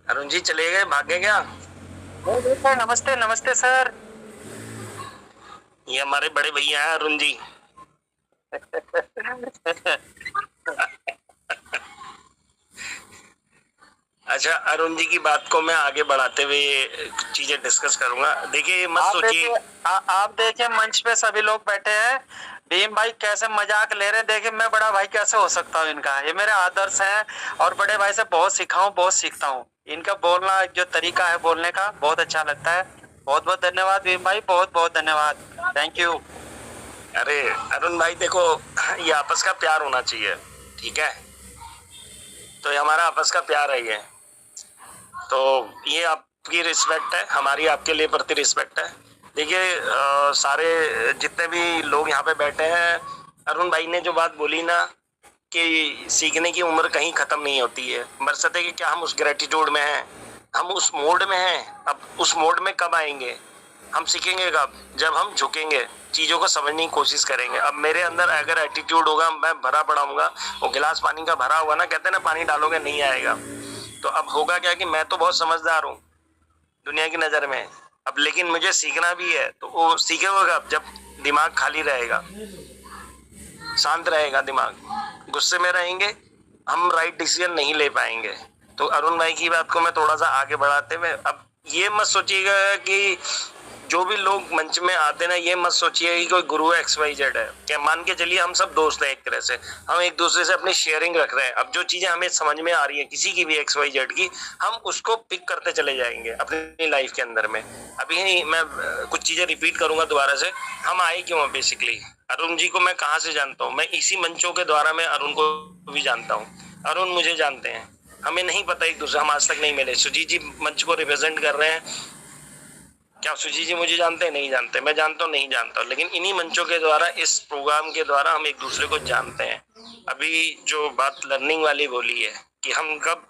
अरुण जी चले गए, भागे क्या?
नमस्ते नमस्ते सर।
ये हमारे बड़े भैया हैं अरुण जी। अच्छा, अरुण जी की बात को मैं आगे बढ़ाते हुए चीजें डिस्कस करूंगा। देखिए मत सोचिए,
आप देखिए मंच पे सभी लोग बैठे हैं, भीम भाई कैसे मजाक ले रहे हैं। देखिए मैं बड़ा भाई कैसे हो सकता हूँ इनका, ये मेरे आदर्श हैं और बड़े भाई से बहुत सीखा हूँ, बहुत सीखता हूँ। इनका बोलना जो तरीका है बोलने का बहुत अच्छा लगता है। बहुत बहुत धन्यवाद भीम भाई, बहुत बहुत धन्यवाद, थैंक यू।
अरे अरुण भाई देखो, ये आपस का प्यार होना चाहिए, ठीक है? तो ये हमारा आपस का प्यार है ये। तो ये आपकी रिस्पेक्ट है, हमारी आपके लिए प्रति रिस्पेक्ट है। देखिए सारे जितने भी लोग यहाँ पे बैठे हैं, अरुण भाई ने जो बात बोली ना कि सीखने की उम्र कहीं खत्म नहीं होती है। बरसते कि क्या हम उस ग्रेटिट्यूड में हैं, हम उस मोड में हैं। अब उस मोड में कब आएंगे? हम सीखेंगे कब? जब हम झुकेंगे, चीजों को समझने की कोशिश करेंगे। अब मेरे अंदर अगर एटीट्यूड होगा, मैं भरा पड़ा हूँगा, वो गिलास पानी का भरा हुआ ना, कहते हैं ना पानी डालोगे नहीं आएगा। तो अब होगा क्या कि मैं तो बहुत समझदार हूँ दुनिया की नजर में, अब लेकिन मुझे सीखना भी है। तो वो सीखेगा कब? जब दिमाग खाली रहेगा, शांत रहेगा दिमाग। गुस्से में रहेंगे, हम राइट डिसीजन नहीं ले पाएंगे। तो अरुण भाई की बात को मैं थोड़ा सा आगे बढ़ाते हुए, अब ये मत सोचिएगा कि जो भी लोग मंच में आते ना, ये मत सोचिए कि कोई गुरु XYZ है। क्या मान के चलिए हम सब दोस्त हैं, एक तरह से हम एक दूसरे से अपनी शेयरिंग रख रहे हैं। अब जो चीजें हमें समझ में आ रही है किसी की भी XYZ की, हम उसको पिक करते चले जाएंगे अपनी लाइफ के अंदर में। अभी मैं कुछ चीजें रिपीट करूंगा दोबारा से। हम आए क्यों हैं बेसिकली? अरुण जी को मैं कहाँ से जानता हूँ? मैं इसी मंचों के द्वारा मैं अरुण को भी जानता हूँ, अरुण मुझे जानते हैं। हमें नहीं पता एक दूसरे, हम आज तक नहीं मिले। सुजीत जी मंच को रिप्रेजेंट कर रहे हैं, क्या सुजीत जी मुझे जानते हैं? नहीं जानते। मैं जानता हूँ, नहीं जानता हूँ। लेकिन इन्हीं मंचों के द्वारा, इस प्रोग्राम के द्वारा हम एक दूसरे को जानते हैं। अभी जो बात लर्निंग वाली बोली है कि हम कब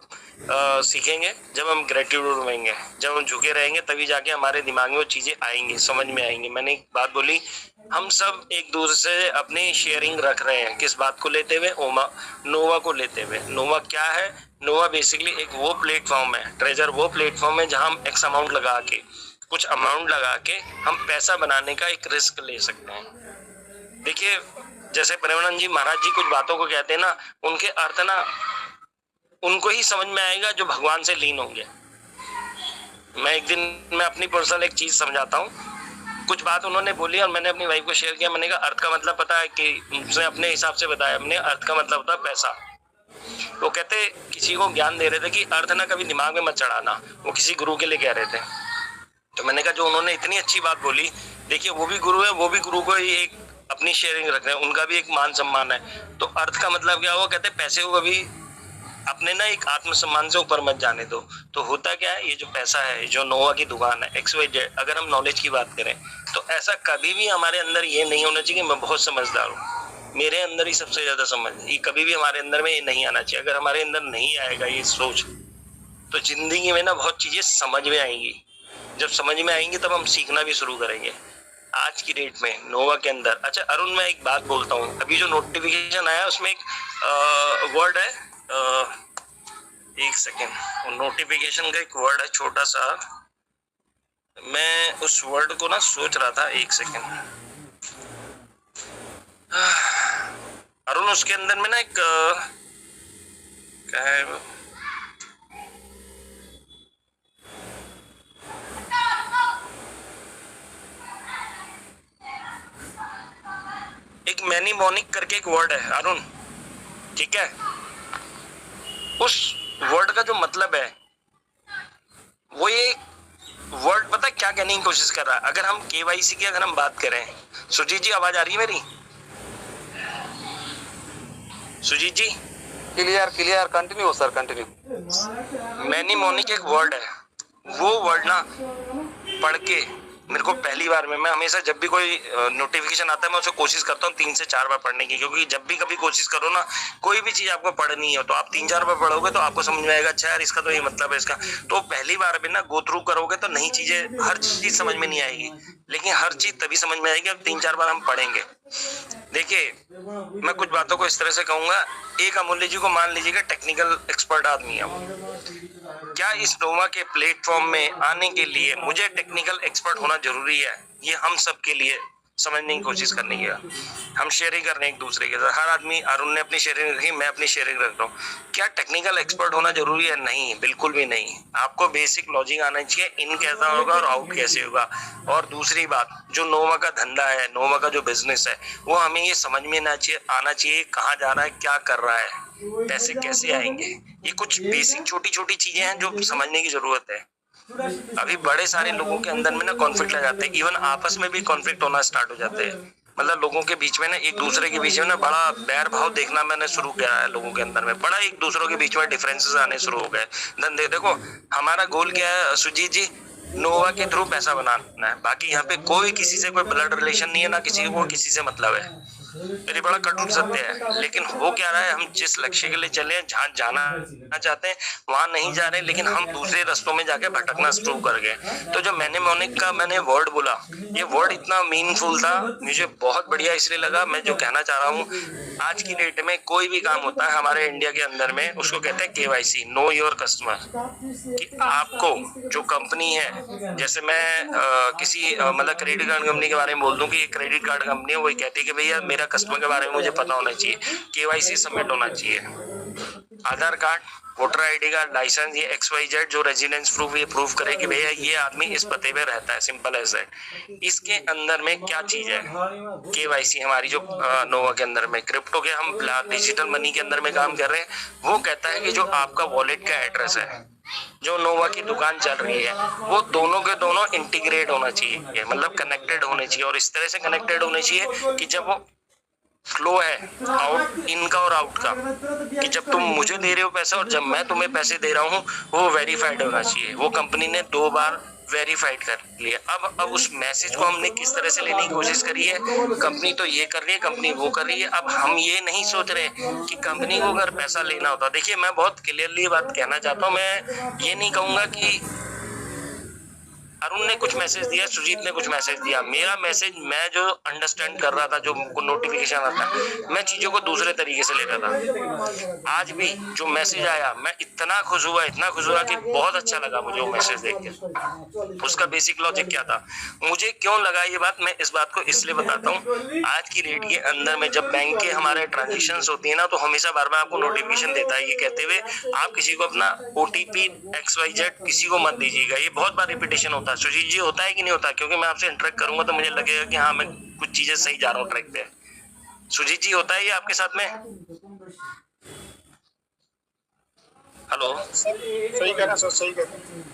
सीखेंगे? जब हम ग्रेटिट्यूड होंगे, जब हम झुके रहेंगे, तभी जाके हमारे दिमाग में वो चीजें आएंगी, समझ में आएंगी। मैंने एक बात बोली, हम सब एक दूसरे से अपनी शेयरिंग रख रहे हैं। किस बात को लेते हुए? नोवा को लेते हुए। नोवा क्या है? नोवा बेसिकली एक वो प्लेटफॉर्म है, ट्रेजर वो प्लेटफॉर्म है जहां हम एक्स अमाउंट लगा के, कुछ अमाउंट लगा के हम पैसा बनाने का एक रिस्क ले सकते हैं। देखिए जैसे प्रेमानंद जी महाराज जी कुछ बातों को कहते हैं ना, उनके अर्थ ना उनको ही समझ में आएगा जो भगवान से लीन होंगे। मैं एक दिन मैं अपनी पर्सनल एक चीज समझाता हूँ। कुछ बात उन्होंने बोली और मैंने अपनी वाइफ को शेयर किया। मैंने कहा अर्थ का मतलब पता है कि उसने अपने हिसाब से बताया, हमने अर्थ का मतलब होता है पैसा। वो कहते किसी को ज्ञान दे रहे थे कि अर्थ ना कभी दिमाग में मत चढ़ाना, वो किसी गुरु के लिए कह रहे थे। तो मैंने कहा जो उन्होंने इतनी अच्छी बात बोली, देखिए वो भी गुरु है, वो भी गुरु को एक अपनी शेयरिंग रख रहे हैं, उनका भी एक मान सम्मान है। तो अर्थ का मतलब क्या हुआ? कहते पैसे को कभी अपने ना एक आत्मसम्मान से ऊपर मत जाने दो। तो होता क्या है, ये जो पैसा है, जो नोवा की दुकान है XYZ, अगर हम नॉलेज की बात करें तो ऐसा कभी भी हमारे अंदर ये नहीं होना चाहिए कि मैं बहुत समझदार हूँ, मेरे अंदर ही सबसे ज्यादा समझ। ये कभी भी हमारे अंदर में ये नहीं आना चाहिए। अगर हमारे अंदर नहीं आएगा ये सोच, तो जिंदगी में ना बहुत चीजें समझ में आएंगी। जब समझ में आएंगी तब हम सीखना भी शुरू करेंगे। आज की डेट में नोवा के अंदर, अच्छा अरुण मैं एक बात बोलता हूँ, अभी जो नोटिफिकेशन आया उसमें एक वर्ड है, एक सेकेंड, नोटिफिकेशन का एक वर्ड है छोटा सा, मैं उस वर्ड को ना सोच रहा था, एक सेकेंड। अरुण उसके अंदर में ना एक क्या है वो, एक मैनीमोनिक करके एक वर्ड है अरुण, ठीक है? उस वर्ड का जो मतलब है वो ये वर्ड पता है क्या कहने की कोशिश कर रहा है। अगर हम केवाईसी की अगर हम बात करें, सुजीत जी आवाज आ रही है मेरी? Sujit ji
clear clear, continue sir, continue.
Mnemonic एक वर्ड है, वो वर्ड ना पढ़ के मेरे को पहली बार में, मैं हमेशा जब भी कोई नोटिफिकेशन आता है मैं उसे कोशिश करता हूँ 3 से 4 बार पढ़ने की, क्योंकि जब भी कभी कोशिश करो ना कोई भी चीज आपको पढ़नी है तो आप 3-4 बार पढ़ोगे तो आपको समझ में आएगा, अच्छा यार इसका तो ये मतलब है इसका। तो पहली बार में ना गो थ्रू करोगे तो नई चीजें, हर चीज समझ में नहीं आएगी, लेकिन हर चीज तभी समझ में आएगी अब 3-4 बार हम पढ़ेंगे। देखिए मैं कुछ बातों को इस तरह से कहूंगा, एक अमूल्य जी को मान लीजिएगा टेक्निकल एक्सपर्ट आदमी है, क्या इस नोवा के प्लेटफॉर्म में आने के लिए मुझे टेक्निकल एक्सपर्ट होना जरूरी है? ये हम सब के लिए समझने की कोशिश करनी है। हम शेयरिंग कर रहे हैं एक दूसरे के साथ, हर आदमी, अरुण ने अपनी शेयरिंग रखी, मैं अपनी शेयरिंग रख रहा हूँ, क्या टेक्निकल एक्सपर्ट होना जरूरी है? नहीं, बिल्कुल भी नहीं। आपको बेसिक लॉजिक आना चाहिए, इन कैसा होगा और आउट कैसे होगा। और दूसरी बात, जो नोवा का धंधा है, नोवा का जो बिजनेस है, वो हमें ये समझ में आना चाहिए कहाँ जा रहा है, क्या कर रहा है, पैसे कैसे आएंगे। ये कुछ बेसिक छोटी छोटी चीजें हैं जो समझने की जरूरत है। अभी बड़े सारे लोगों के अंदर में ना कॉन्फ्लिक्ट आ जाते हैं, इवन आपस में भी कॉन्फ्लिक्ट होना स्टार्ट हो जाते हैं। मतलब लोगों के बीच में ना, एक दूसरे के बीच में ना बड़ा बैर भाव देखना मैंने शुरू किया है लोगों के अंदर में, बड़ा एक दूसरों के बीच में डिफरेंसेस आने शुरू हो गए। धंधे देखो, हमारा गोल क्या है सुजीत जी, नोवा के थ्रू पैसा बनाना है, बाकी यहाँ पे कोई किसी से कोई ब्लड रिलेशन नहीं है, ना किसी को किसी से मतलब है। मेरी बड़ा कटु सत्य है, लेकिन हो क्या रहा है, हम जिस लक्ष्य के लिए चले हैं, जहाँ जाना चाहते हैं वहां नहीं जा रहे, लेकिन हम दूसरे रास्तों में जाके भटकना शुरू कर गए। तो जो मैनिमोनिक का मैंने वर्ड बोला, ये वर्ड इतना मीनिंगफुल था, मुझे बहुत बढ़िया इसलिए लगा। मैं जो कहना चाह रहा हूँ, आज की डेट में कोई भी काम होता है हमारे इंडिया के अंदर में, उसको कहते हैं केवाईसी, नो योर कस्टमर। कि आपको जो कंपनी है, जैसे मैं किसी मतलब क्रेडिट कार्ड कंपनी के बारे में बोल दूं कि ये क्रेडिट कार्ड कंपनी है, वही कहती है कि भैया मेरा कस्टमर के बारे में मुझे पता होना चाहिए, केवाईसी सबमिट होना चाहिए, Aadhaar card, voter ID card, licence, ये XYZ जो रेजिडेंस प्रूफ, ये प्रूफ करे कि भैया ये आदमी इस पते पे रहता है, सिंपल एज दैट। इसके अंदर में क्या चीज है, केवाईसी हमारी जो नोवा के अंदर में, क्रिप्टो के हम डिजिटल मनी के अंदर में काम कर रहे हैं, वो कहता है कि जो आपका वॉलेट का एड्रेस है, जो नोवा की दुकान चल रही है, वो दोनों के दोनों इंटीग्रेट होना चाहिए, मतलब कनेक्टेड होने चाहिए, और इस तरह से कनेक्टेड होने चाहिए कि जब वो फ्लो है आउट, इनका और आउट का, कि जब तुम मुझे दे रहे हो पैसा और जब मैं तुम्हें पैसे दे रहा हूँ, वो वेरीफाइड होना चाहिए। वो कंपनी ने 2 बार वेरीफाइड कर लिया। अब उस मैसेज को हमने किस तरह से लेने की कोशिश करी है, कंपनी तो ये कर रही है, कंपनी वो कर रही है, अब हम ये नहीं सोच रहे कि कंपनी को अगर पैसा लेना होता, देखिए मैं बहुत क्लियरली बात कहना चाहता हूँ, मैं ये नहीं कहूंगा कि अरुण ने कुछ मैसेज दिया, सुजीत ने कुछ मैसेज दिया, मेरा मैसेज मैं जो अंडरस्टैंड कर रहा था, जो नोटिफिकेशन आता, मैं चीजों को दूसरे तरीके से ले रहा था। आज भी जो मैसेज आया, मैं इतना खुश हुआ कि बहुत अच्छा लगा मुझे वो मैसेज देख के। उसका बेसिक लॉजिक क्या था, मुझे क्यों लगा ये बात, मैं इस बात को इसलिए बताता हूँ, आज की डेट के अंदर में जब बैंक के हमारे ट्रांजेक्शन होती है ना, तो हमेशा बार बार आपको नोटिफिकेशन देता है, ये कहते हुए आप किसी को अपना OTP XYZ किसी को मत दीजिएगा। ये बहुत बार रिपीटेशन होता है। सुजीत जी होता है कि नहीं होता? क्योंकि मैं आपसे इंटरेक्ट करूंगा तो मुझे लगेगा कि हाँ मैं कुछ चीजें सही जा रहा हूँ ट्रैक पे। सुजीत जी होता है ये आपके साथ में? हेलो,
सही कह रहे हैं सर, सही कह रहे हैं।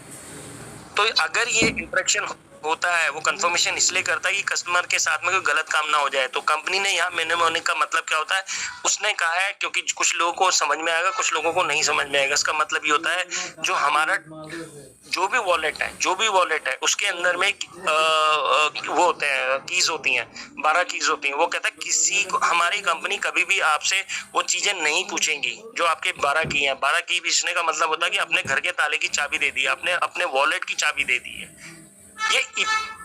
तो अगर ये इंटरेक्शन होता है, वो कंफर्मेशन इसलिए करता है कि कस्टमर के साथ में कोई गलत काम ना हो जाए। तो कंपनी ने यहाँ मैनिमोनिक का मतलब क्या होता है, उसने कहा है, क्योंकि कुछ लोगों को समझ में आएगा, कुछ लोगों को नहीं समझ में आएगा। इसका मतलब ये होता है जो हमारा जो भी वॉलेट है उसके अंदर में वो होते हैं, कीज होती हैं, 12 कीज होती हैं। वो कहता है किसी को, हमारी कंपनी कभी भी आपसे वो चीजें नहीं पूछेंगी जो आपके 12 की हैं। 12 की पूछने का मतलब होता है कि अपने घर के ताले की चाबी दे दी, आपने अपने वॉलेट की चाबी दे दी है।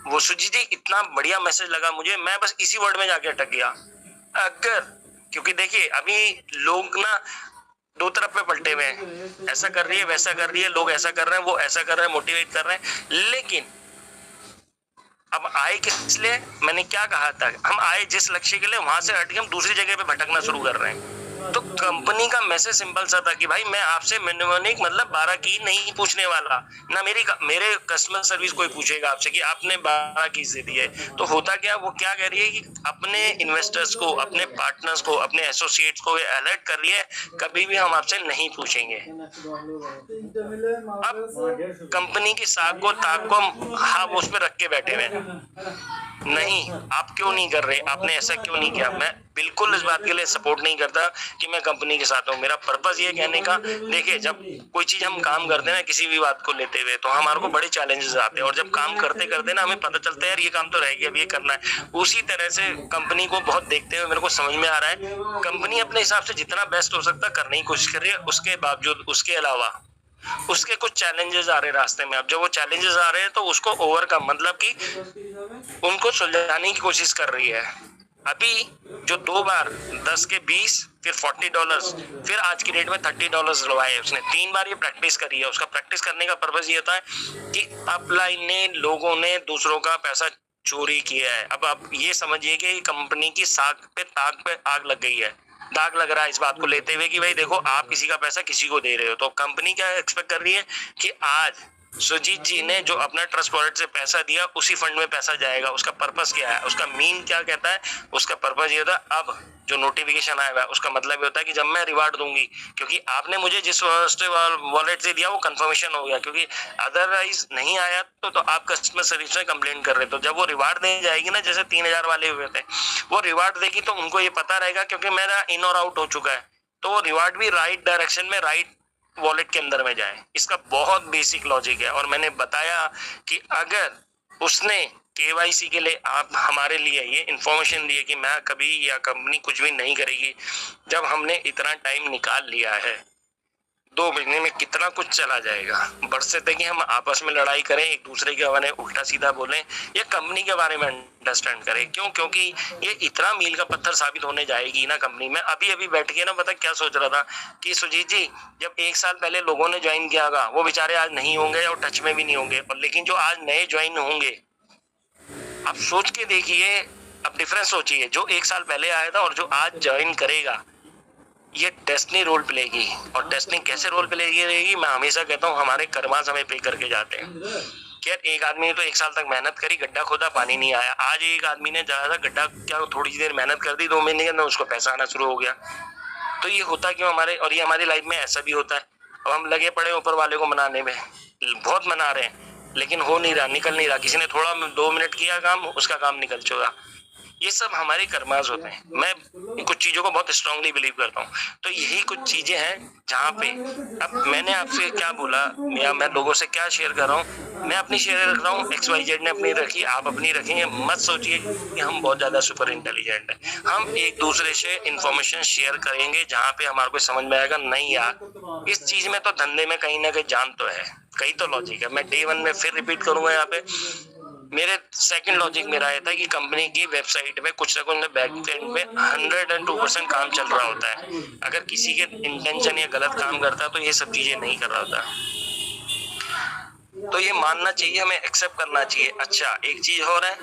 वो सुजीत जी इतना बढ़िया मैसेज लगा मुझे, मैं बस इसी वर्ड में जाके अटक गया। अगर, क्योंकि देखिए अभी लोग ना 2 तरफ पे पलटे हुए हैं, ऐसा कर रही है, वैसा कर रही है, लोग ऐसा कर रहे हैं, वो ऐसा कर रहे हैं, मोटिवेट कर रहे हैं। लेकिन अब आए किस लिए, मैंने क्या कहा था, हम आए जिस लक्ष्य के लिए, वहां से हट के हम दूसरी जगह पे भटकना शुरू कर रहे हैं। तो कंपनी का मैसेज सिंपल सा था कि भाई मैं आपसे मिनिमम मतलब 12 की नहीं पूछने वाला ना, मेरे कस्टमर सर्विस कोई पूछेगा आपसे कि आपने 12 की दे दी है। तो होता क्या, वो क्या कह रही है कि अपने इन्वेस्टर्स को, अपने पार्टनर्स को, अपने एसोसिएट्स को अलर्ट कर रही है, कभी भी हम आपसे नहीं पूछेंगे। अब कंपनी की साख को ताक को हम उस पर रख के बैठे हुए नहीं, आप क्यों नहीं कर रहे, आपने ऐसा क्यों नहीं किया। मैं बिल्कुल इस बात के लिए सपोर्ट नहीं करता कि मैं कंपनी के साथ हूँ। मेरा पर्पस ये कहने का, देखिए जब कोई चीज हम काम करते हैं ना, किसी भी बात को लेते हुए, तो हमारे को बड़े चैलेंजेस आते हैं, और जब काम करते करते ना हमें पता चलता है यार ये काम तो रह गया, अब ये करना है। उसी तरह से कंपनी को बहुत देखते हुए मेरे को समझ में आ रहा है, कंपनी अपने हिसाब से जितना बेस्ट हो सकता है करने की कोशिश कर रही है, उसके बावजूद, उसके अलावा उसके कुछ चैलेंजेस आ रहे हैं रास्ते में। अब जब वो चैलेंजेस आ रहे हैं तो उसको ओवरकम, मतलब कि उनको सुलझाने की कोशिश कर रही है। अभी जो 2 बार 10 के 20 फिर $40 फिर आज की डेट में $30 लवाए उसने, 3 बार ये प्रैक्टिस करी है। उसका प्रैक्टिस करने का पर्पस ये होता है कि अपलाइन ने, लोगों ने दूसरों का पैसा चोरी किया है। अब आप ये समझिए कि कंपनी की साख पे ताक पे आग लग गई है, दाग लग रहा है इस बात को लेते हुए कि भाई देखो आप किसी का पैसा किसी को दे रहे हो। तो कंपनी क्या एक्सपेक्ट कर रही है कि आज सुजीत जी ने जो अपना ट्रस्ट वॉलेट से पैसा दिया उसी फंड में पैसा जाएगा। उसका पर्पस क्या है, उसका मीन क्या कहता है, उसका पर्पस ये होता है अब जो नोटिफिकेशन आया हुआ है उसका मतलब ये होता है कि जब मैं रिवार्ड दूंगी, क्योंकि आपने मुझे जिस वॉलेट से दिया वो कंफर्मेशन हो गया, क्योंकि अदरवाइज नहीं आया तो आप कस्टमर सर्विस में कंप्लेंट कर रहे। तो जब वो रिवार्ड देने जाएगी ना, जैसे 3000 वाले हुए थे, वो रिवार्ड देगी तो उनको ये पता रहेगा क्योंकि मेरा इन और आउट हो चुका है, तो वो रिवार्ड भी राइट डायरेक्शन में, राइट वॉलेट के अंदर में जाए। इसका बहुत बेसिक लॉजिक है। और मैंने बताया कि अगर उसने केवाईसी के लिए आप हमारे लिए ये इंफॉर्मेशन दी है कि मैं कभी या कंपनी कुछ भी नहीं करेगी, जब हमने इतना टाइम निकाल लिया है, 2 महीने में कितना कुछ चला जाएगा। बरसे थे कि हम आपस में लड़ाई करें, एक दूसरे के बारे में उल्टा सीधा बोलें, या कंपनी के बारे में अंडरस्टैंड करें। क्यों? क्योंकि ये इतना मील का पत्थर साबित होने जाएगी ना कंपनी में। अभी बैठ के ना पता क्या सोच रहा था कि सुजीत जी जब 1 साल पहले लोगों ने ज्वाइन किया होगा वो बेचारे आज नहीं होंगे और टच में भी नहीं होंगे, और लेकिन जो आज नए ज्वाइन होंगे, आप सोच के देखिए, अब डिफरेंस सोचिए, जो 1 साल पहले आया था और जो आज ज्वाइन करेगा, ये डेस्टिनी रोल प्ले की। और डेस्टिनी कैसे रोल प्ले करेगी, मैं हमेशा कहता हूँ हमारे कर्मा हमें पे करके जाते हैं। क्या एक आदमी ने तो 1 साल तक मेहनत करी, गड्ढा खोदा, पानी नहीं आया। आज एक आदमी ने ज्यादा गड्ढा क्या थोड़ी देर मेहनत कर दी, 2 महीने के अंदर उसको पैसा आना शुरू हो गया। तो ये होता क्यों हमारे, और ये हमारी लाइफ में ऐसा भी होता है। अब हम लगे पड़े ऊपर वाले को मनाने में, बहुत मना रहे हैं लेकिन हो नहीं रहा, निकल नहीं रहा। किसी ने थोड़ा 2 मिनट किया काम, उसका काम निकल चुका। ये सब हमारे कर्मास होते हैं। मैं कुछ चीजों को बहुत स्ट्रांगली बिलीव करता हूँ। तो यही कुछ चीजें हैं जहाँ पे, अब मैंने आपसे क्या बोला या मैं लोगों से क्या शेयर कर रहा हूँ, मैं अपनी शेयर रख रहा हूँ, XYZ ने अपनी रखी, आप अपनी रखेंगे। मत सोचिए कि हम बहुत ज्यादा सुपर इंटेलिजेंट हैं। हम एक दूसरे से इंफॉर्मेशन शेयर करेंगे जहाँ पे हमारे को समझ में आएगा नहीं यार इस चीज में तो धंधे में कहीं ना कहीं जान तो है, कहीं तो लॉजिक है। मैं डे 1 में फिर रिपीट करूंगा यहाँ पे, मेरे सेकंड लॉजिक मेरा ये था कि कंपनी की वेबसाइट में कुछ ना कुछ बैक एंड में 102% काम चल रहा होता है। अगर किसी के इंटेंशन या गलत काम करता है तो ये सब चीजें नहीं कर रहा होता। तो ये मानना चाहिए, हमें एक्सेप्ट करना चाहिए। अच्छा एक चीज और है,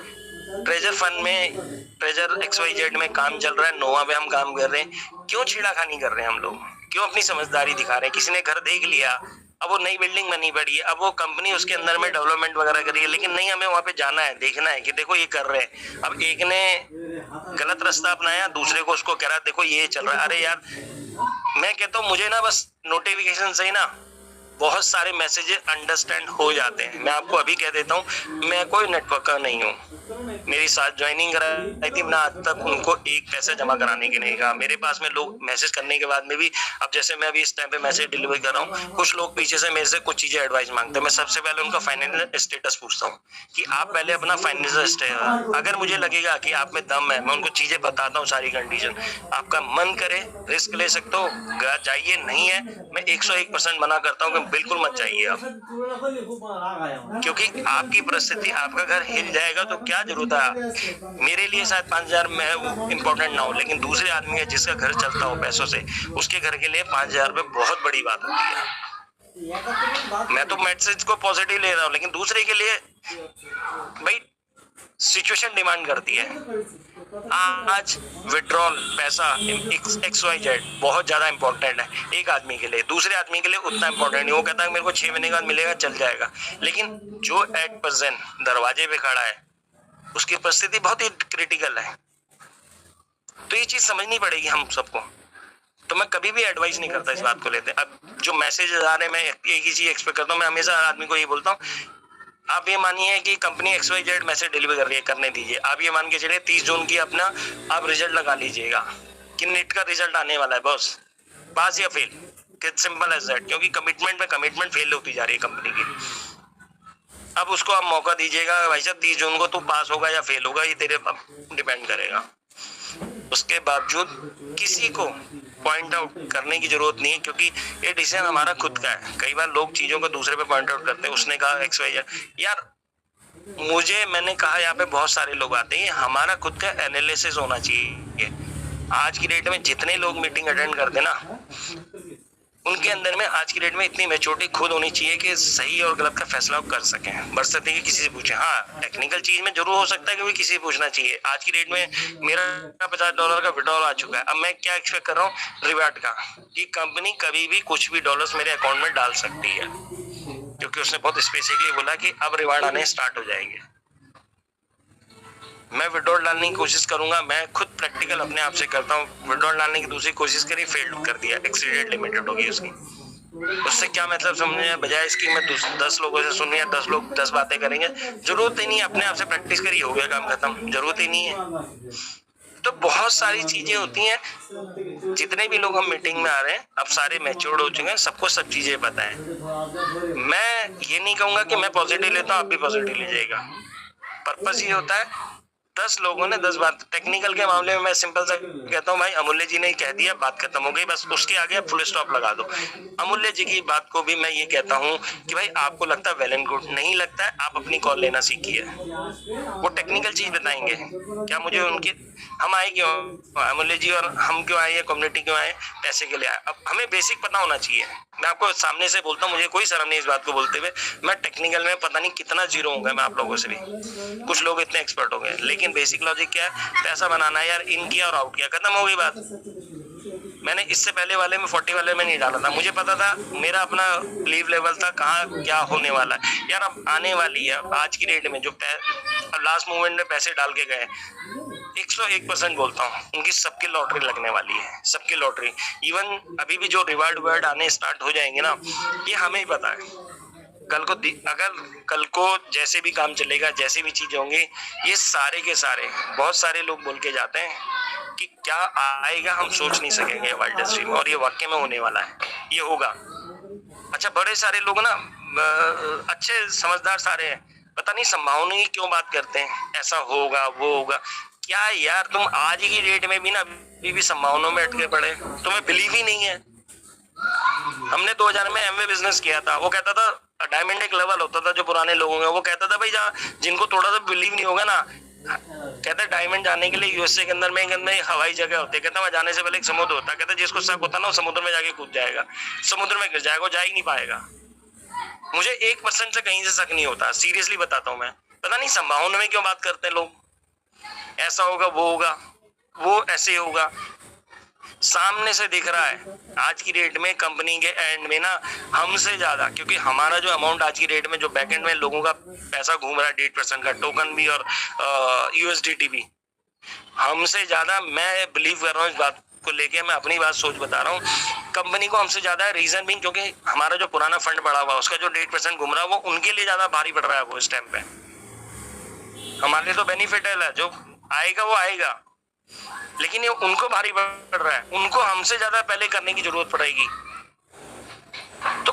ट्रेजर फंड में, ट्रेजर XYZ में काम चल रहा है, नोवा पे हम काम कर रहे हैं, क्यों छेड़खानी कर रहे हैं हम लोग, क्यों अपनी समझदारी दिखा रहे हैं। किसी ने घर देख लिया, अब वो नई बिल्डिंग बनी पड़ी है, अब वो कंपनी उसके अंदर में डेवलपमेंट वगैरह करी है, लेकिन नहीं हमें वहां पे जाना है, देखना है कि देखो ये कर रहे हैं। अब एक ने गलत रास्ता अपनाया, दूसरे को उसको कह रहा है देखो ये चल रहा है। अरे यार मैं कहता हूँ मुझे ना बस नोटिफिकेशन से ही ना बहुत सारे मैसेजेस अंडरस्टैंड हो जाते हैं। मैं आपको अभी कह देता हूँ मैं कोई नेटवर्कर नहीं हूँ, मेरी साथ ज्वाइनिंग कराई थी, मैं आज तक उनको एक पैसा जमा कराने के नहीं कहा। मेरे पास में लोग मैसेज करने के बाद में भी, अब जैसे मैं अभी इस टाइम पे मैसेज डिलीवर कर रहा हूँ, कुछ लोग पीछे से मेरे से कुछ चीजें एडवाइस मांगते हैं। मैं सबसे पहले उनका फाइनेंशियल स्टेटस पूछता हूँ कि आप पहले अपना फाइनेंशियल स्टेटस, अगर मुझे लगेगा कि आप में दम है, मैं उनको चीजें बताता हूँ सारी कंडीशन। आपका मन करे रिस्क ले सकते हो, जाइए, नहीं है मैं 101% मना करता हूँ कि बिल्कुल मत जाइए आप, क्योंकि आपकी परिस्थिति, आपका घर हिल जाएगा तो क्या जरूरत है। मेरे लिए शायद 5000 में इम्पोर्टेंट ना हो, लेकिन दूसरे आदमी है जिसका घर चलता हो पैसों से, उसके घर के लिए 5000 रुपये बहुत बड़ी बात होती है। मैं तो मैसेज को पॉजिटिव ले रहा हूँ, लेकिन दूसरे के लिए भाई सिचुएशन डिमांड करती है। आज विड्रॉल पैसा XYZ बहुत ज्यादा इंपॉर्टेंट है एक आदमी के लिए, दूसरे आदमी के लिए उतना इंपॉर्टेंट नहीं। वो कहता है मेरे को 6 महीने बाद मिलेगा, चल जाएगा, लेकिन जो एट प्रेजेंट दरवाजे पे खड़ा है उसकी परिस्थिति बहुत ही क्रिटिकल है। तो ये चीज समझनी पड़ेगी हम सबको। तो मैं कभी भी एडवाइस नहीं करता इस बात को लेते। अब जो मैसेजेस आ रहे हैं मैं एक ही चीज एक्सपेक्ट करता हूँ। मैं हमेशा हर आदमी को ये बोलता हूँ, आप ये मानिए कि कंपनी XYZ मैसेज डिलीवर कर रही है, करने दीजिए। आप ये मान के चलिए 30 जून की अपना आप रिजल्ट लगा लीजिएगा कि नेट का रिजल्ट आने वाला है बॉस, पास या फेल, कि सिंपल एज दैट। क्योंकि कमिटमेंट पे कमिटमेंट फेल होती जा रही है कंपनी की। अब उसको आप मौका दीजिएगा भाई साहब 30 जून को तू पास होगा या फेल होगा, ये तेरे पर डिपेंड करेगा। उसके बावजूद किसी को पॉइंट आउट करने की जरूरत नहीं है, क्योंकि ये डिसीजन हमारा खुद का है। कई बार लोग चीजों को दूसरे पे पॉइंट आउट करते हैं, उसने कहा XYZ। यार मैंने कहा यहाँ पे बहुत सारे लोग आते हैं, हमारा खुद का एनालिसिस होना चाहिए। आज की डेट में जितने लोग मीटिंग अटेंड करते ना, उनके अंदर में आज की डेट में इतनी मैच्योरिटी खुद होनी चाहिए कि सही और गलत का फैसला कर सकें, बरसते कि किसी से पूछे। हाँ, टेक्निकल चीज में जरूर हो सकता है कि किसी से पूछना चाहिए। आज की डेट में मेरा $50 का विड्रॉल आ चुका है। अब मैं क्या एक्सपेक्ट कर रहा हूँ रिवार्ड का, कि कंपनी कभी भी कुछ भी डॉलर्स मेरे अकाउंट में डाल सकती है, क्योंकि उसने बहुत स्पेसिफिकली बोला कि अब रिवार्ड आने स्टार्ट हो जाएंगे। मैं विड्रॉल डालने की कोशिश करूंगा। मैं खुद प्रैक्टिकल अपने आप से करता हूँ। विड्रॉल डालने की दूसरी कोशिश करी, फेल्ड कर दिया, एक्सीडेंट लिमिटेड होगी उसकी। उससे क्या मतलब समझने बजाय इसकी मैं 10 लोगों से सुनिए, 10 लोग 10 बातें करेंगे, जरूरत ही नहीं। अपने आप से प्रैक्टिस करी, हो गया काम खत्म, जरूरत ही नहीं है। तो बहुत सारी चीजें होती हैं। जितने भी लोग हम मीटिंग में आ रहे हैं अब सारे मैच्योर्ड हो चुके हैं, सबको सब चीजें पता है। मैं ये नहीं कहूंगा कि मैं पॉजिटिव लेता हूँ, आप भी पॉजिटिव लीजिएगा। पर्पस ये होता है 10 लोगों ने 10 बात। टेक्निकल के मामले में मैं सिंपल सा कहता हूँ, भाई अमूल्य जी ने कह दिया, बात खत्म हो गई, बस उसके आगे फुल स्टॉप लगा दो। अमूल्य जी की बात को भी मैं ये कहता हूँ कि भाई आपको लगता है वेल एंड गुड, नहीं लगता है आप अपनी कॉल लेना सीखिए। वो टेक्निकल चीज बताएंगे। क्या मुझे उनकी हम आए क्यों, अमूल्य जी और हम क्यों आए, कम्युनिटी क्यों आए, पैसे के लिए आए। अब हमें बेसिक पता होना चाहिए। मैं आपको सामने से बोलता हूँ, मुझे कोई शर्म नहीं इस बात को बोलते हुए। मैं टेक्निकल में पता नहीं कितना जीरो हो गया मैं आप लोगों से भी, कुछ लोग इतने एक्सपर्ट हो गए, लेकिन बेसिक लॉजिक क्या है, पैसा बनाना है यार। इन किया और आउट किया, खत्म हो गई बात। मैंने इससे पहले वाले में 40 वाले में नहीं डाला था, मुझे पता था मेरा अपना लीव लेवल था, कहाँ क्या होने वाला है। यार अब आने वाली है, आज की डेट में जो लास्ट मोमेंट में पैसे डाल के गए 101% बोलता हूँ, उनकी सबकी लॉटरी लगने वाली है, सबकी लॉटरी। इवन अभी भी जो रिवार्ड आने स्टार्ट हो जाएंगे ना, ये हमें ही पता है। कल को जैसे भी काम चलेगा, जैसी भी चीजें होंगी, ये सारे के सारे बहुत सारे लोग बोल के जाते हैं कि क्या आएगा हम सोच नहीं सकेंगे वर्ल्ड इंडस्ट्री में, और ये वाकई में होने वाला है, ये होगा। अच्छा, बड़े सारे लोग ना अच्छे समझदार सारे हैं, पता नहीं संभावना ही क्यों बात करते हैं, ऐसा होगा वो होगा। क्या यार, तुम आज की डेट में भी ना अभी भी संभावनाओं में अटके पड़े, तुम्हें बिलीव ही नहीं है। हमने 2000 में एमवे बिजनेस किया था। वो कहता था, डायमंड एक लेवल होता था जो पुराने लोगों में, वो कहता था भाई जहाँ जिनको थोड़ा सा बिलीव नहीं होगा ना, कहते डायमंड जाने के लिए यूएसए के अंदर में हवाई जगह होती है, कहता वहां जाने से पहले एक समुद्र होता है, कहता जिसको शक होता ना वो समुद्र में जाके कूद जाएगा, समुद्र में गिर जाएगा, वो जा ही नहीं पाएगा। मुझे 1% से कहीं से शक नहीं होता, सीरियसली बताता हूँ मैं। पता नहीं संभावना में क्यों बात करते हैं लोग, ऐसा होगा वो होगा, वो ऐसे होगा। सामने से दिख रहा है आज की डेट में कंपनी के एंड में ना हमसे ज्यादा, क्योंकि हमारा जो अमाउंट आज की डेट में जो बैकएंड में लोगों का पैसा घूम रहा है 8% का, टोकन भी और USDT भी, हमसे ज्यादा मैं बिलीव कर रहा हूँ इस बात को लेके। मैं अपनी बात सोच बता रहा हूँ, कंपनी को हमसे ज्यादा रीजन भी, क्योंकि हमारा जो पुराना फंड पड़ा हुआ उसका जो 8% घूम रहा है वो उनके लिए ज्यादा भारी पड़ रहा है वो इस टाइम पे। हमारे लिए तो बेनिफिट है, जो आएगा वो आएगा, लेकिन ये उनको भारी पड़ रहा है, उनको हमसे ज्यादा पहले करने की जरूरत पड़ेगी। तो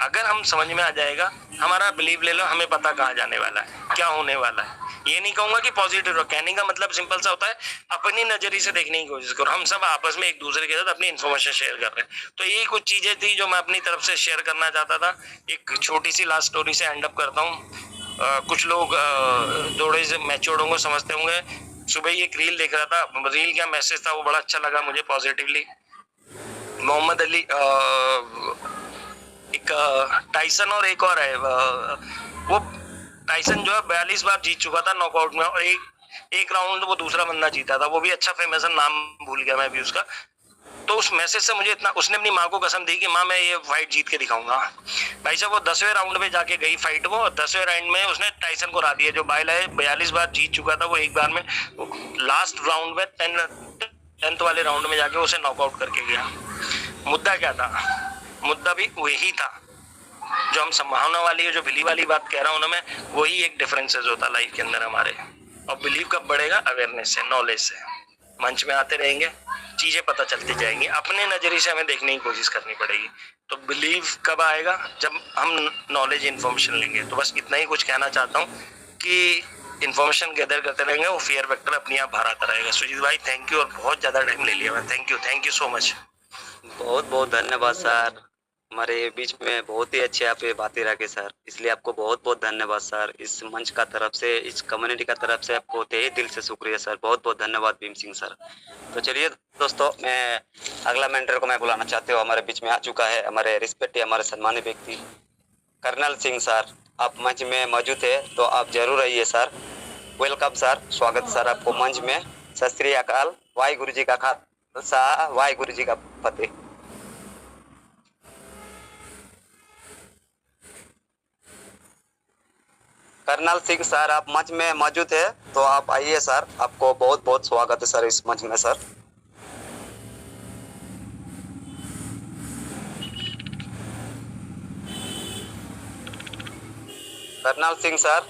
अगर हम समझ में आ जाएगा, हमारा बिलीव ले लो, हमें पता कहाँ जाने वाला है, क्या होने वाला है। ये नहीं कहूंगा कि पॉजिटिव, कहने का मतलब सिंपल सा होता है, अपनी नजरिए से देखने की कोशिश करो। हम सब आपस में एक दूसरे के साथ अपनी इन्फॉर्मेशन शेयर कर रहे हैं। तो यही कुछ चीजें थी जो मैं अपनी तरफ से शेयर करना चाहता था। एक छोटी सी लास्ट स्टोरी से एंड अप करता हूँ। कुछ लोग थोड़े से मैच्योर्ड होंगे, समझते होंगे। सुबह ही एक रील देख रहा था, रील क्या मैसेज था वो बड़ा अच्छा लगा मुझे पॉजिटिवली। मोहम्मद अली, एक टाइसन और एक और है, वो टाइसन जो है 42 बार जीत चुका था नॉकआउट में, और एक राउंड वो दूसरा बंदा जीता था, वो भी अच्छा फेमस है, नाम भूल गया मैं भी उसका। तो उस मैसेज से मुझे इतना, उसने अपनी माँ को कसम दी कि माँ मैं ये फाइट जीत के दिखाऊंगा। भाई साहब वो 10वें राउंड में जाके गई फाइट वो, और 10वें राउंड में उसने टाइसन को हरा दिया। जो बाइल है 42 बार जीत चुका था, वो एक बार में लास्ट राउंड में 10th वाले राउंड में जाके उसे नॉकआउट करके गया। मुद्दा क्या था? मुद्दा भी वही था जो हम संभावना वाली, जो बिलीव वाली बात कह रहा हूँ ना मैं, वही एक डिफरेंसेस होता लाइफ के अंदर हमारे। और बिलीव कब बढ़ेगा? अवेयरनेस से, नॉलेज से। मंच में आते रहेंगे, चीजें पता चलती जाएंगी, अपने नजरिए से हमें देखने की कोशिश करनी पड़ेगी। तो बिलीव कब आएगा? जब हम नॉलेज इन्फॉर्मेशन लेंगे। तो बस इतना ही कुछ कहना चाहता हूँ कि इन्फॉर्मेशन गैदर करते रहेंगे, वो फियर फैक्टर अपने आप बाहर आता रहेगा। सुजीत भाई थैंक यू, और बहुत ज्यादा टाइम ले लिया मैं। Thank you so much.
बहुत बहुत धन्यवाद सर, हमारे बीच में बहुत ही अच्छे आप ये बातें रखे सर, इसलिए आपको बहुत बहुत धन्यवाद सर। इस मंच का तरफ से, इस कम्युनिटी का तरफ से आपको तहे दिल से शुक्रिया सर, बहुत बहुत धन्यवाद भीम सिंह सर। तो चलिए दोस्तों, मैं अगला मेंटर को मैं बुलाना चाहते हो, हमारे बीच में आ चुका है हमारे रिस्पेक्ट, हमारे सम्मानित व्यक्ति कर्नल सिंह सर। आप मंच में मौजूद है तो आप जरूर आइए सर। वेलकम सर, स्वागत सर आपको मंच में। सत श्री अकाल, वाहिगुरु जी का खालसा, वाहिगुरु जी का फतेह। कर्नल सिंह सर आप मंच में मौजूद है तो आप आइए सर, आपको बहुत बहुत स्वागत है सर इस मंच में सर। कर्नल सिंह सर,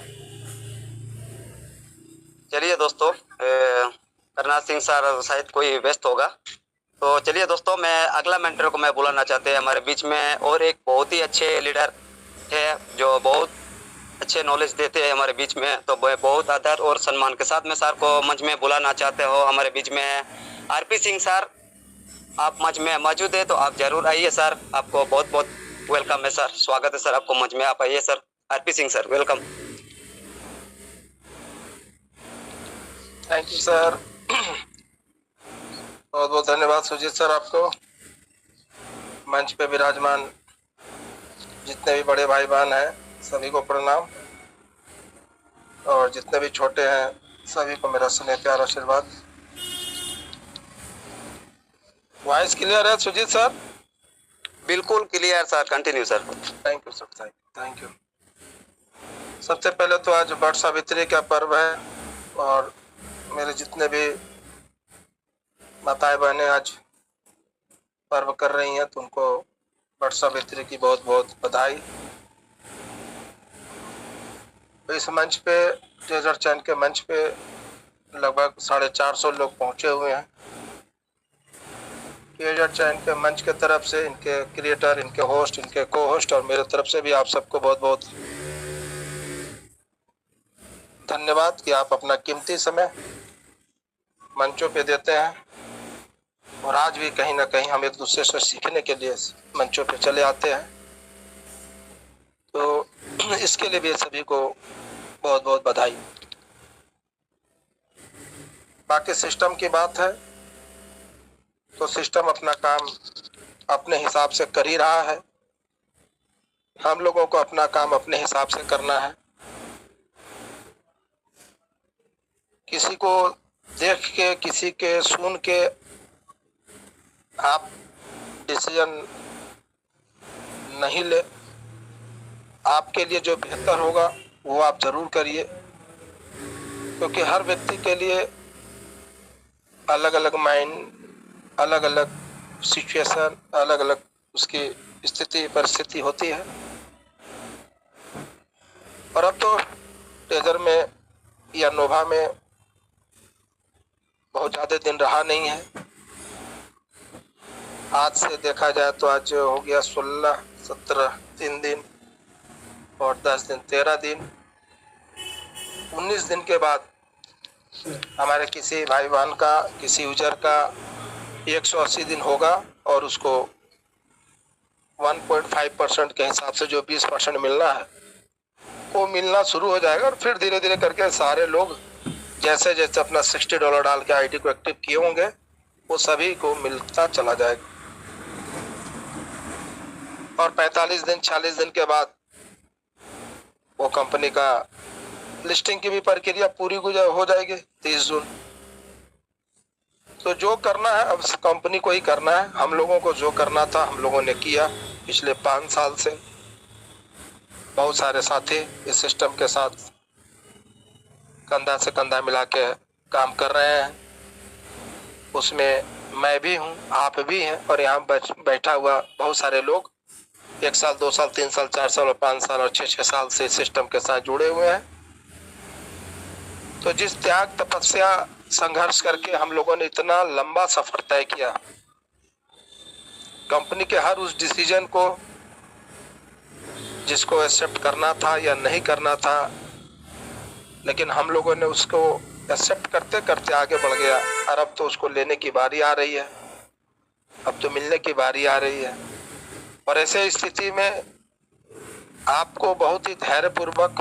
चलिए दोस्तों, कर्नल सिंह सर शायद कोई व्यस्त होगा, तो चलिए दोस्तों, मैं अगला मेंटर को मैं बुलाना चाहते हैं हमारे बीच में। और एक बहुत ही अच्छे लीडर है जो बहुत अच्छे नॉलेज देते हैं हमारे बीच में, तो बहुत आदर और सम्मान के साथ में सर को मंच में बुलाना चाहते हो। हमारे बीच में आरपी सिंह सर, आप मंच में मौजूद है तो आप जरूर आइए सर, आपको बहुत बहुत वेलकम है सर, स्वागत है सर आपको मंच में, आप आइए sir. RP Singh sir welcome.
Thank you sir, बहुत बहुत धन्यवाद सुजीत सर आपको। मंच पे विराजमान जितने भी बड़े भाई बहन हैं सभी को प्रणाम, और जितने भी छोटे हैं सभी को मेरा स्नेह प्यार आशीर्वाद। वॉइस क्लियर है सुजीत सर?
बिल्कुल clear sir, continue sir.
Thank you sir, thank you. सबसे पहले तो आज वट सावित्री का पर्व है, और मेरे जितने भी माताएं बहनें आज पर्व कर रही हैं तो उनको वट सावित्री की बहुत बहुत बधाई। तो इस मंच पे, ट्रेजर चैन के मंच पे लगभग 450 लोग पहुंचे हुए हैं। ट्रेजर चैन के मंच के तरफ से इनके क्रिएटर, इनके होस्ट, इनके को होस्ट और मेरे तरफ से भी आप सबको बहुत बहुत धन्यवाद कि आप अपना कीमती समय मंचों पे देते हैं, और आज भी कहीं ना कहीं हम एक दूसरे से सीखने के लिए मंचों पे चले आते हैं। तो इसके लिए भी सभी को बहुत बहुत बधाई। बाकी सिस्टम की बात है तो सिस्टम अपना काम अपने हिसाब से कर ही रहा है, हम लोगों को अपना काम अपने हिसाब से करना है। किसी को देख के, किसी के सुन के आप डिसीजन नहीं ले, आपके लिए जो बेहतर होगा वो आप जरूर करिए, क्योंकि हर व्यक्ति के लिए अलग अलग माइंड, अलग अलग सिचुएशन, अलग अलग उसकी स्थिति परिस्थिति होती है। और अब तो ट्रेजर में या नोभा में बहुत ज़्यादा दिन रहा नहीं है। आज से देखा जाए तो आज हो गया 16, 17, 3 दिन और 10 दिन, 13 दिन, 19 दिन के बाद हमारे किसी भाई बहन का, किसी यूजर का 180 दिन होगा, और उसको 1.5% के हिसाब से जो 20% मिलना है वो मिलना शुरू हो जाएगा। और फिर धीरे धीरे करके सारे लोग जैसे जैसे अपना $60 डाल के आईडी को एक्टिव किए होंगे वो सभी को मिलता चला जाएगा। और 45 दिन, 40 दिन के बाद वो कंपनी का लिस्टिंग की भी प्रक्रिया पूरी हो जाएगी 30 जून। तो जो करना है अब कंपनी को ही करना है। हम लोगों को जो करना था हम लोगों ने किया। पिछले 5 साल से बहुत सारे साथी इस सिस्टम के साथ कंधा से कंधा मिला के काम कर रहे हैं। उसमें मैं भी हूँ, आप भी हैं, और यहाँ बैठा हुआ बहुत सारे लोग 1 साल 2 साल 3 साल 4 साल और 5 साल और 6 साल से इस सिस्टम के साथ जुड़े हुए हैं। तो जिस त्याग तपस्या संघर्ष करके हम लोगों ने इतना लंबा सफर तय किया, कंपनी के हर उस डिसीजन को जिसको एक्सेप्ट करना था या नहीं करना था, लेकिन हम लोगों ने उसको एक्सेप्ट करते करते आगे बढ़ गया। और अब तो उसको लेने की बारी आ रही है, अब तो मिलने की बारी आ रही है। और ऐसे स्थिति में आपको बहुत ही धैर्यपूर्वक,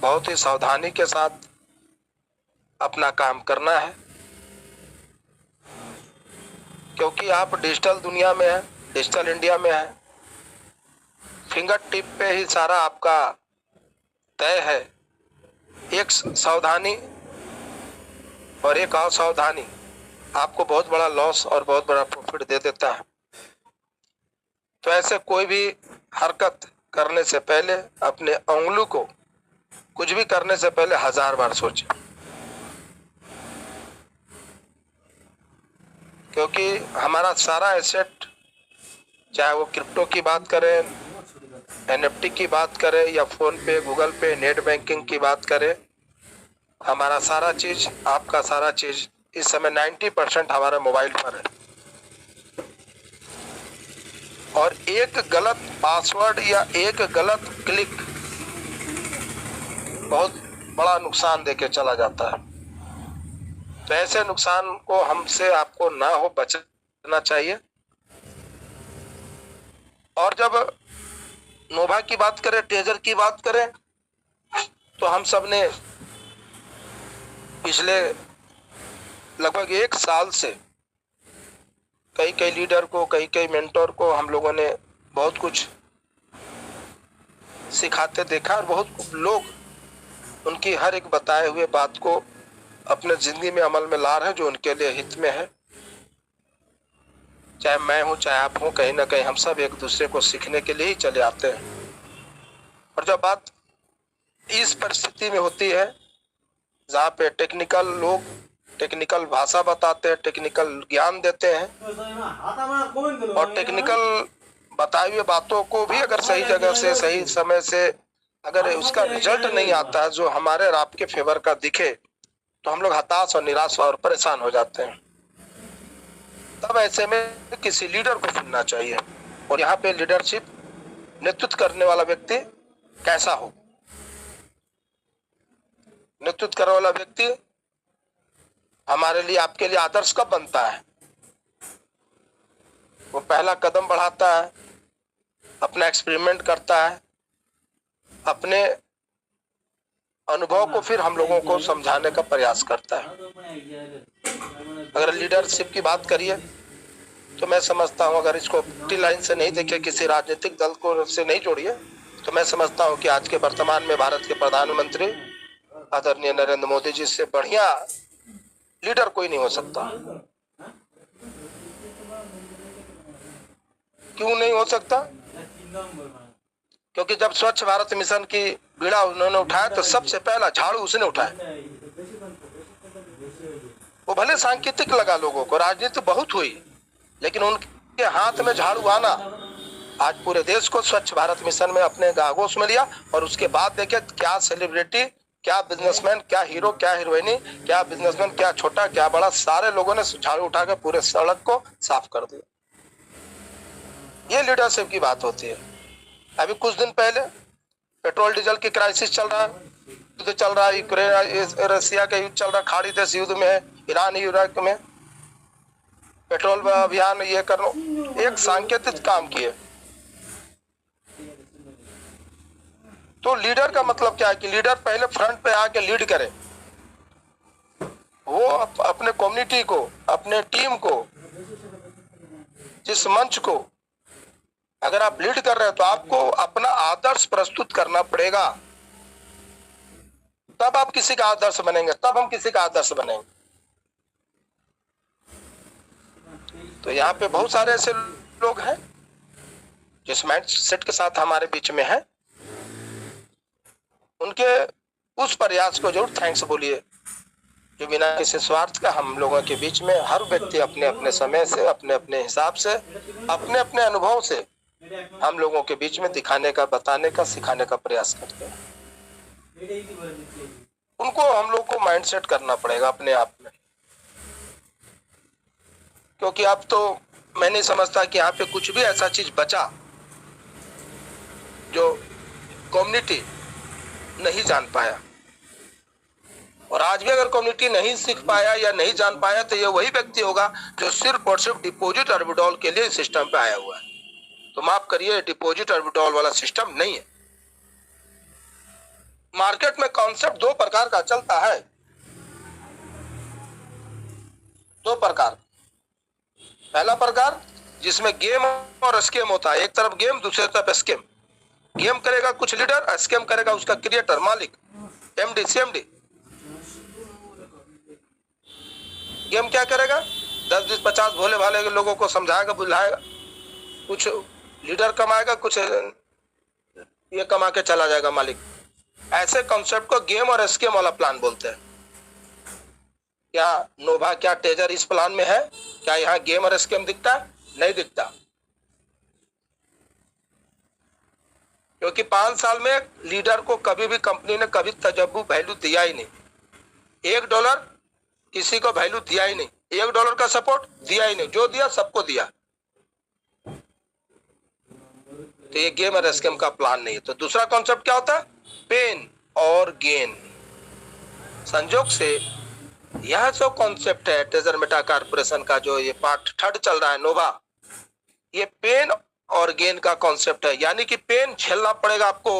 बहुत ही सावधानी के साथ अपना काम करना है, क्योंकि आप डिजिटल दुनिया में हैं, डिजिटल इंडिया में हैं। फिंगर टिप पे ही सारा आपका तय है। एक सावधानी और एक असावधानी आपको बहुत बड़ा लॉस और बहुत बड़ा प्रॉफिट दे देता है। तो ऐसे कोई भी हरकत करने से पहले अपने उंगली को कुछ भी करने से पहले 1000 बार सोचें, क्योंकि हमारा सारा एसेट, चाहे वो क्रिप्टो की बात करें, NFT की बात करें, या फोन पे, गूगल पे, नेट बैंकिंग की बात करें, हमारा सारा चीज, आपका सारा चीज इस समय 90% हमारे मोबाइल पर है। और एक गलत पासवर्ड या एक गलत क्लिक बहुत बड़ा नुकसान देके चला जाता है। तो ऐसे नुकसान को हमसे आपको ना हो, बचना चाहिए। और जब नोवा की बात करें, टेजर की बात करें, तो हम सब ने पिछले लगभग 1 साल से कई लीडर को, कई मेंटोर को हम लोगों ने बहुत कुछ सिखाते देखा, और बहुत लोग उनकी हर एक बताए हुए बात को अपने जिंदगी में अमल में ला रहे हैं, जो उनके लिए हित में है। चाहे मैं हूं, चाहे आप हो, कहीं ना कहीं हम सब एक दूसरे को सीखने के लिए ही चले आते हैं। और जब बात इस परिस्थिति में होती है जहाँ पे टेक्निकल लोग टेक्निकल भाषा बताते हैं, टेक्निकल ज्ञान देते हैं, और टेक्निकल बताई हुई बातों को भी अगर सही जगह से, सही समय से अगर उसका रिजल्ट नहीं आता है जो हमारे और आपके फेवर का दिखे, तो हम लोग हताश और निराश और परेशान हो जाते हैं। तब ऐसे में किसी लीडर को चुनना चाहिए। और यहाँ पे लीडरशिप, नेतृत्व करने वाला व्यक्ति कैसा हो? नेतृत्व करने वाला व्यक्ति हमारे लिए, आपके लिए आदर्श कब बनता है? वो पहला कदम बढ़ाता है, अपना एक्सपेरिमेंट करता है, अपने अनुभव को फिर हम लोगों को समझाने का प्रयास करता है। अगर लीडरशिप की बात करिए तो मैं समझता हूँ, अगर इसको पट्टी लाइन से नहीं देखे, किसी राजनीतिक दल को से नहीं जोड़िए, तो मैं समझता हूँ कि आज के वर्तमान में भारत के प्रधानमंत्री आदरणीय नरेंद्र मोदी जी से बढ़िया लीडर कोई नहीं हो सकता। क्यों नहीं हो सकता? क्योंकि जब स्वच्छ भारत मिशन की बीड़ा उन्होंने उठाया तो सबसे पहला झाड़ू उसने उठाया। वो भले सांकेतिक लगा लोगों को, राजनीति बहुत हुई, लेकिन उनके हाथ में झाड़ू आना आज पूरे देश को स्वच्छ भारत मिशन में अपने आगोश में लिया। और उसके बाद देखे क्या सेलिब्रिटी, क्या बिजनेसमैन, क्या हीरो, क्या हीरोइनी, क्या बिजनेसमैन, क्या छोटा, क्या बड़ा, सारे लोगों ने झाड़ू उठा के पूरे सड़क को साफ कर दिया। ये लीडरशिप की बात होती है। अभी कुछ दिन पहले पेट्रोल डीजल की क्राइसिस चल रहा है, युद्ध चल रहा है, यूक्रेन रसिया का युद्ध चल रहा है, खाड़ी देश युद्ध में है, ईरान इराक में पेट्रोल अभियान ये कर लो, एक सांकेतिक काम किए। तो लीडर का मतलब क्या है कि लीडर पहले फ्रंट पे आके लीड करे। वो अपने कम्युनिटी को, अपने टीम को, जिस मंच को अगर आप लीड कर रहे हैं तो आपको अपना आदर्श प्रस्तुत करना पड़ेगा। तब आप किसी का आदर्श बनेंगे, तब हम किसी का आदर्श बनेंगे। तो यहाँ पे बहुत सारे ऐसे लोग हैं जिस माइंड सेट के साथ हमारे बीच में है, उनके उस प्रयास को जरूर थैंक्स बोलिए जो बिना किसी स्वार्थ का हम लोगों के बीच में हर व्यक्ति अपने अपने समय से, अपने अपने हिसाब से, अपने अपने अनुभव से हम लोगों के बीच में दिखाने का, बताने का, सिखाने का प्रयास करते हैं। उनको हम लोग को माइंड सेट करना पड़ेगा अपने आप में, क्योंकि अब तो मैं नहीं समझता कि यहाँ पे कुछ भी ऐसा चीज बचा जो कम्युनिटी नहीं जान पाया। और आज भी अगर कम्युनिटी नहीं सीख पाया या नहीं जान पाया तो ये वही व्यक्ति होगा जो सिर्फ और सिर्फ डिपॉजिट और विड्रॉल के लिए सिस्टम पे आया हुआ है। तो माफ करिए, डिपॉजिट और विड्रॉल वाला सिस्टम नहीं है। मार्केट में कॉन्सेप्ट दो प्रकार का चलता है, दो प्रकार। पहला प्रकार जिसमें गेम और स्केम होता है, एक तरफ गेम, दूसरी तरफ स्केम। गेम करेगा कुछ लीडर, स्केम करेगा उसका क्रिएटर, मालिक, एमडी, सीएमडी। गेम क्या करेगा? 10, 20, 50 भोले भाले के लोगों को समझाएगा, बुझाएगा, कुछ लीडर कमाएगा, कुछ ये कमा के चला जाएगा मालिक। ऐसे कॉन्सेप्ट को गेम और स्केम वाला प्लान बोलते हैं। क्या नोवा, क्या टेजर इस प्लान में है? क्या यहाँ गेम और स्केम दिखता है? नहीं दिखता, क्योंकि 5 साल में लीडर को कभी भी कंपनी ने कभी तजब्बू वैल्यू दिया ही नहीं। $1 किसी को वैल्यू दिया ही नहीं, $1 का सपोर्ट दिया ही नहीं, जो दिया सबको दिया। तो ये गेम और स्केम का प्लान नहीं है। तो दूसरा कॉन्सेप्ट क्या होता है? पेन और गेन। संजोग से यह जो कॉन्सेप्ट है टेजर मेटा कॉर्पोरेशन का, जो ये पार्ट 3 चल रहा है नोवा, ये पेन और गेन का कॉन्सेप्ट है। यानी कि पेन झेलना पड़ेगा आपको।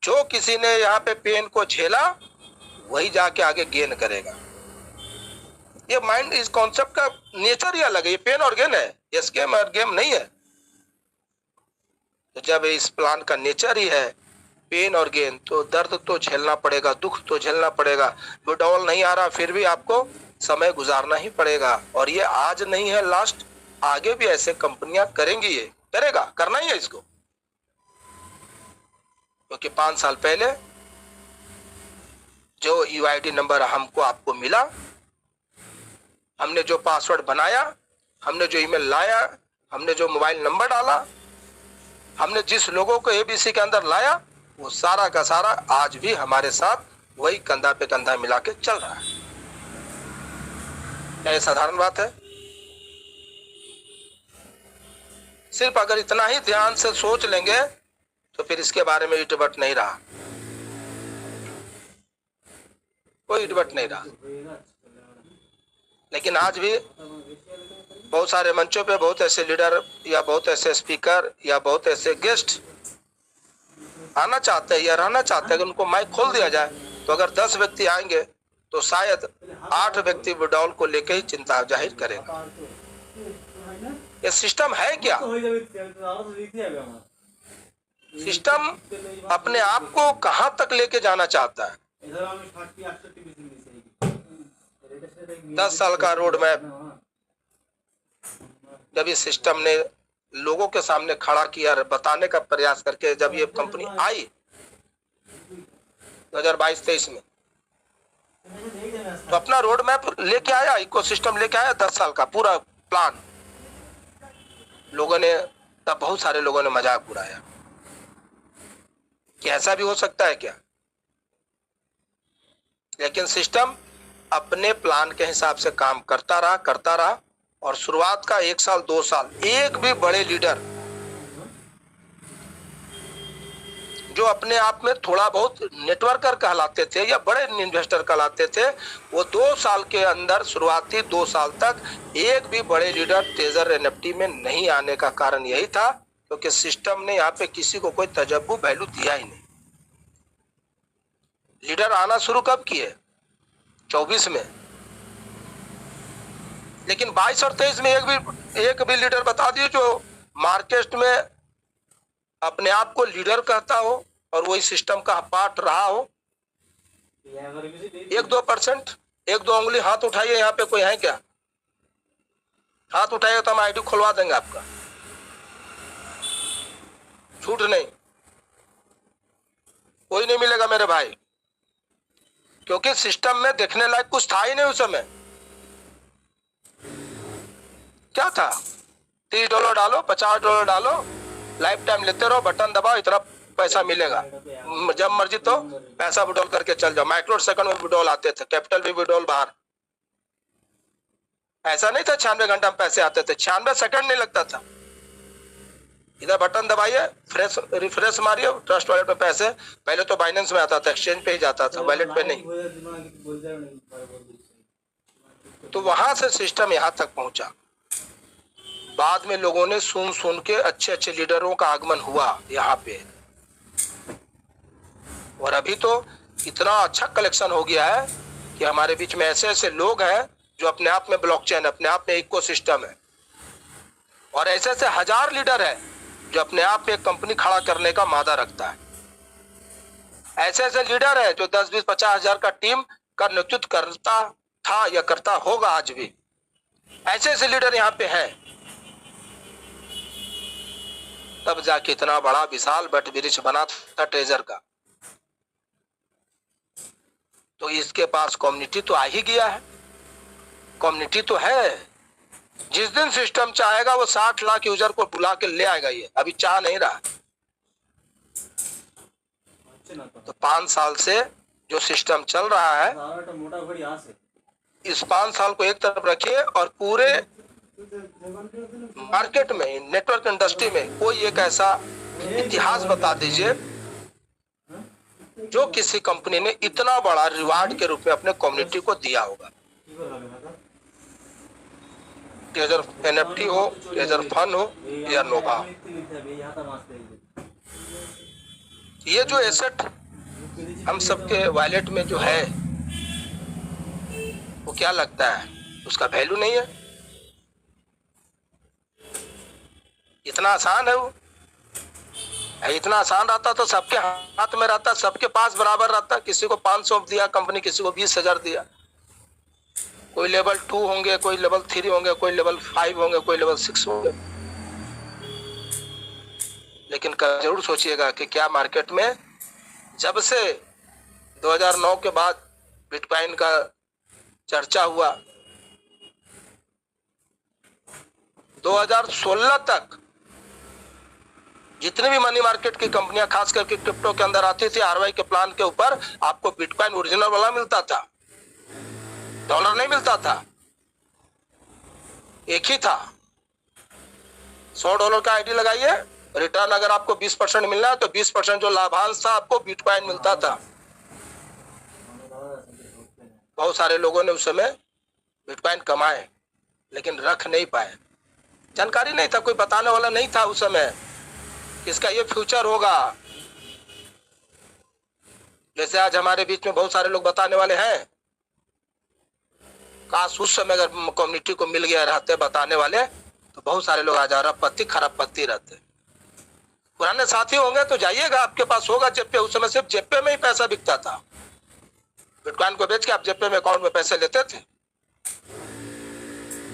जो किसी ने यहाँ पे पेन को झेला वही जाके आगे गेन करेगा। ये माइंड, इस कॉन्सेप्ट का नेचर ही अलग है। ये पेन और गेन है, ये स्केम और गेम नहीं है। तो जब इस प्लान का नेचर ही है पेन और गेन, तो दर्द तो झेलना पड़ेगा, दुख तो झेलना पड़ेगा। विड्रॉल नहीं आ रहा फिर भी आपको समय गुजारना ही पड़ेगा। और ये आज नहीं है लास्ट, आगे भी ऐसे कंपनियां करेंगी, ये करेगा, करना ही है इसको। क्योंकि 5 साल पहले जो यूआईडी नंबर हमको आपको मिला, हमने जो पासवर्ड बनाया, हमने जो ईमेल लाया, हमने जो मोबाइल नंबर डाला, हमने जिस लोगों को एबीसी के अंदर लाया, वो सारा का सारा आज भी हमारे साथ वही कंधा पे कंधा मिला के चल रहा है। क्या ये साधारण बात है? सिर्फ अगर इतना ही ध्यान से सोच लेंगे तो फिर इसके बारे में इटबट नहीं रहा, कोई इटबट नहीं रहा। लेकिन आज भी बहुत सारे मंचों पे बहुत ऐसे लीडर या बहुत ऐसे स्पीकर या बहुत ऐसे गेस्ट आना चाहते हैं या रहना चाहते हैं कि उनको माइक खोल दिया जाए, तो अगर 10 व्यक्ति आएंगे तो शायद 8 व्यक्ति विड्रॉल को लेकर ही चिंता जाहिर करेगा। ये सिस्टम है क्या? सिस्टम अपने आप को कहां तक लेके जाना चाहता है? 10 साल का रोड मैप जब इस सिस्टम ने लोगों के सामने खड़ा किया, बताने का प्रयास करके, जब ये कंपनी आई 2022-23 में, तो अपना रोड मैप लेके आया, इकोसिस्टम लेके आया, 10 साल का पूरा प्लान। लोगों ने तब, बहुत सारे लोगों ने मजाक उड़ाया कि ऐसा भी हो सकता है क्या? लेकिन सिस्टम अपने प्लान के हिसाब से काम करता रहा। और शुरुआत का 1 साल 2 साल एक भी बड़े लीडर जो अपने आप में थोड़ा बहुत नेटवर्कर कहलाते थे या बड़े इन्वेस्टर कहलाते थे, वो 2 साल के अंदर, शुरुआती 2 साल तक एक भी बड़े लीडर टेजर एनएफटी में नहीं आने का कारण यही था क्योंकि सिस्टम ने यहाँ पे किसी को कोई तजब्बू वैल्यू दिया ही नहीं। लीडर आना शुरू कब किए? 24 में। लेकिन 22 और 23 में एक भी लीडर बता दिए जो मार्केट में अपने आप को लीडर कहता हो और वही सिस्टम का पार्ट रहा हो। 1-2%, 1-2 उंगली हाथ उठाइए, यहाँ पे कोई है क्या? हाथ उठाइए तो हम आईडी खुलवा देंगे आपका, छूट नहीं, कोई नहीं मिलेगा मेरे भाई, क्योंकि सिस्टम में देखने लायक कुछ था ही नहीं उस समय। क्या था? $30 डालो, $50 डालो, लाइफ टाइम लेते रहो, बटन दबाओ, इतना पैसा मिलेगा, जब मर्जी तो पैसा विड्रॉल करके चल जाओ। माइक्रो सेकंड में विड्रॉल आते थे, कैपिटल भी विड्रॉल बाहर। ऐसा नहीं था 96 घंटा में पैसे आते थे, 96 सेकंड नहीं लगता था। इधर बटन दबाइए, फ्रेश रिफ्रेश मारिए, ट्रस्ट वॉलेट में पैसे, पहले तो बाइनेंस में आता था, एक्सचेंज पे ही जाता था, वॉलेट पे नहीं। तो वहां से सिस्टम यहाँ तक पहुंचा। बाद में लोगों ने सुन सुन के अच्छे अच्छे लीडरों का आगमन हुआ यहाँ पे, और अभी तो इतना अच्छा कलेक्शन हो गया है कि हमारे बीच में ऐसे ऐसे लोग हैं जो अपने आप में ब्लॉकचेन, अपने आप में इकोसिस्टम है, और ऐसे ऐसे 1000 लीडर है जो अपने आप में एक कंपनी खड़ा करने का मादा रखता है। ऐसे ऐसे लीडर है जो 10, 20, 50 हजार का टीम का नेतृत्व करता था या करता होगा आज भी। ऐसे ऐसे लीडर यहाँ पे हैं, तब जाके इतना बड़ा विशाल बट वृक्ष बना था ट्रेजर का। तो इसके पास कम्युनिटी तो आ ही गया है, कम्युनिटी तो है। जिस दिन सिस्टम चाहेगा वो 60 लाख यूजर को बुला के ले आएगा, ये अभी चाह नहीं रहा। तो 5 साल से जो सिस्टम चल रहा है, इस 5 साल को एक तरफ रखिए और पूरे मार्केट में, नेटवर्क इंडस्ट्री में कोई एक ऐसा इतिहास बता दीजिए जो किसी कंपनी ने इतना बड़ा रिवार्ड के रूप में अपने कम्युनिटी को दिया होगा। ट्रेजर NFT हो, ट्रेजर फन हो या नोवा हो, ये जो एसेट हम सबके वॉलेट में जो है, वो क्या लगता है उसका वैल्यू नहीं है। इतना आसान है वो, इतना आसान रहता तो सबके हाथ में रहता, सबके पास बराबर रहता। किसी को 500 दिया कंपनी, किसी को 20,000 दिया। कोई लेवल 2 होंगे, कोई लेवल 3 होंगे, कोई लेवल 5 होंगे, कोई लेवल 6 होंगे। लेकिन जरूर सोचिएगा कि क्या मार्केट में जब से 2009 के बाद बिटकॉइन का चर्चा हुआ, 2016 तक जितनी भी मनी मार्केट की कंपनियां खास करके क्रिप्टो के अंदर आती थी, ROI के प्लान के ऊपर आपको बिटकॉइन ओरिजिनल वाला मिलता था, डॉलर नहीं मिलता था, एक ही था। $100 का आईडी लगाइए, रिटर्न अगर आपको 20% मिलना है तो 20% जो लाभांश था आपको बिटकॉइन मिलता था। बहुत सारे लोगों ने उस समय बिटकॉइन कमाए, लेकिन रख नहीं पाए। जानकारी नहीं था, कोई बताने वाला नहीं था उस समय इसका ये फ्यूचर होगा। जैसे आज हमारे बीच में बहुत सारे लोग बताने वाले हैं, काश उस समय अगर कम्युनिटी को मिल गया रहते बताने वाले, तो बहुत सारे लोग आज अरबपति खरबपति रहते। पुराने साथी होंगे तो जाइएगा, आपके पास होगा जेब पे। उस समय सिर्फ जेब पे में ही पैसा बिकता था। बिटकॉइन को बेच के आप जेब पे में अकाउंट में पैसे लेते थे।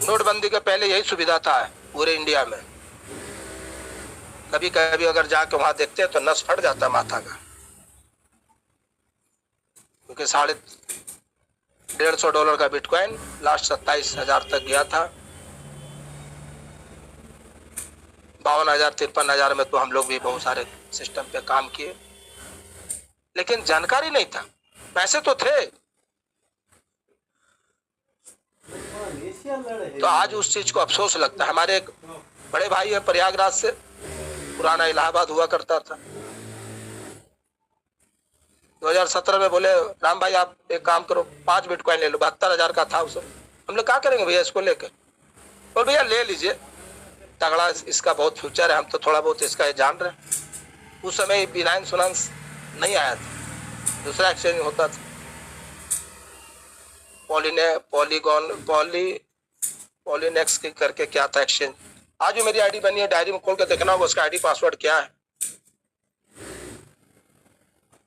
नोटबंदी के पहले यही सुविधा था पूरे इंडिया में। कभी कभी अगर जाके वहां देखते हैं तो नस फट जाता माथा का, क्योंकि $150 का बिटकॉइन लास्ट 27,000 तक गया था। 52,000 53,000 में तो हम लोग भी बहुत सारे सिस्टम पे काम किए, लेकिन जानकारी नहीं था, पैसे तो थे। तो आज उस चीज को अफसोस लगता है। हमारे एक बड़े भाई है प्रयागराज से, पुराना इलाहाबाद हुआ करता था। 2017 में बोले राम भाई आप एक काम करो, 5 बिटकॉइन ले लो। 72,000 का था उसे। हम लोग क्या करेंगे भैया इसको लेकर? बोल भैया ले लीजिए, तगड़ा इसका बहुत फ्यूचर है, हम तो थोड़ा बहुत इसका जान रहे हैं। उस समय बिनाइंस सुनांस नहीं आया था, दूसरा एक्सचेंज होता था, पॉलीनेक्स करके क्या था एक्सचेंज। आज भी मेरी आईडी बनी है, डायरी में खोल के देखना होगा उसका आईडी पासवर्ड क्या है।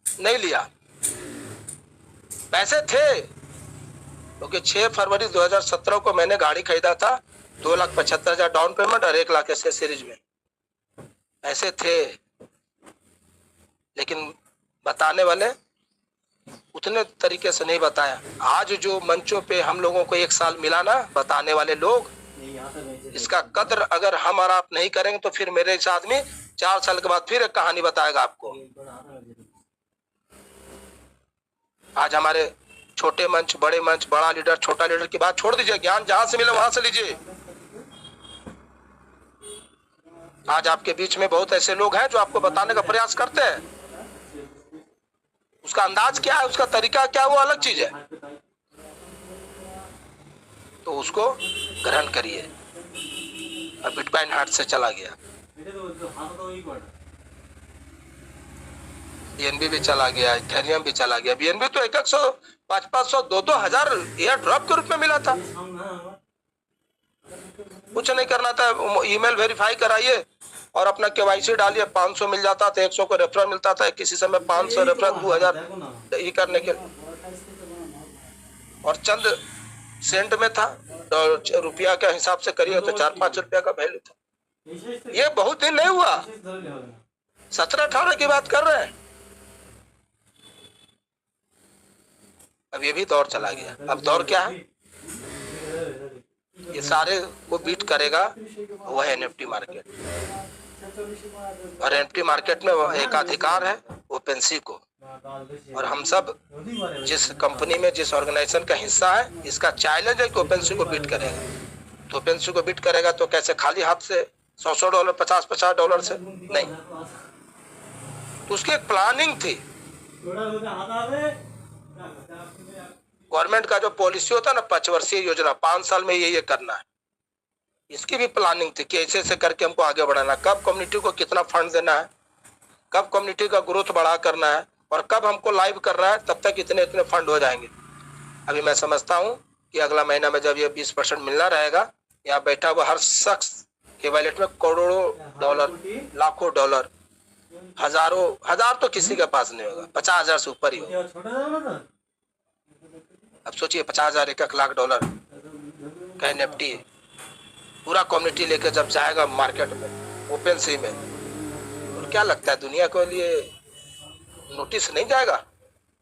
नहीं लिया, पैसे थे, क्योंकि 6 फरवरी 2017 को मैंने गाड़ी खरीदा था, 2,75,000 डाउन पेमेंट और 1 लाख एसेसरीज में। ऐसे थे, लेकिन बताने वाले उतने तरीके से नहीं बताया। आज जो मंचों पे हम लोगों को 1 साल मिला ना, बताने वाले लोग, इसका कद्र अगर हम और आप नहीं करेंगे तो फिर मेरे इस आदमी 4 साल के बाद फिर एक कहानी बताएगा आपको। आज हमारे छोटे मंच, बड़े मंच, बड़ा लीडर, छोटा लीडर की बात छोड़ दीजिए, ज्ञान जहां से मिले वहां से लीजिए। आज आपके बीच में बहुत ऐसे लोग हैं जो आपको बताने का प्रयास करते हैं, उसका अंदाज क्या है, उसका तरीका क्या है, वो अलग चीज है, तो उसको ग्रहण करिए। और बिटकॉइन हाथ से चला गया, बीएनबी भी चला गया, इथेरियम भी चला गया। बीएनबी तो 100, 500, 2,000 एयर ड्रॉप के रूप में मिला था। कुछ नहीं करना था, ईमेल वेरीफाई कराइए और अपना केवाईसी डालिए, 500 मिल जाता था, 100 को रेफरल मिलता था, किसी समय 500 रेफरल, 2,000 ये करने के, और चंद सेंट में था, रुपया के हिसाब से करिए तो 4-5 रुपया का वैल्यू था। ये बहुत दिन नहीं हुआ, 17-18 की बात कर रहे हैं। अब ये भी दौर चला गया। अब दौर क्या है, ये सारे को बीट करेगा वह एनएफटी मार्केट, और एनएफटी मार्केट में एक अधिकार है ओपेनसी को, और हम सब जिस कंपनी में, जिस ऑर्गेनाइजेशन का हिस्सा है, इसका चैलेंज है कि ओपेनसी को बीट करेगा। तो ओपेनसी को बीट करेगा तो कैसे, खाली हाथ से $100, $50 से नहीं, तो उसकी एक प्लानिंग थी। गवर्नमेंट का जो पॉलिसी होता है ना, 5 वर्षीय योजना, 5 साल में ये करना है, इसकी भी प्लानिंग थी कि ऐसे करके हमको आगे बढ़ाना, कब कम्युनिटी को कितना फंड देना है, कब कम्युनिटी का ग्रोथ बढ़ा करना है, और कब हमको लाइव करना है, तब तक इतने इतने फंड हो जाएंगे। अभी मैं समझता हूँ कि अगला महीना में जब ये 20% मिलना रहेगा, यहाँ बैठा हुआ हर शख्स के वॉलेट में करोड़ों डॉलर, लाखों डॉलर, हजार तो किसी के पास नहीं होगा, 50,000 से ऊपर ही होगा। अब सोचिए 50,000, 1 लाख डॉलर का एनएफटी पूरा कम्युनिटी लेके जब जाएगा मार्केट में, ओपन सी में, और क्या लगता है दुनिया के लिए नोटिस नहीं जाएगा?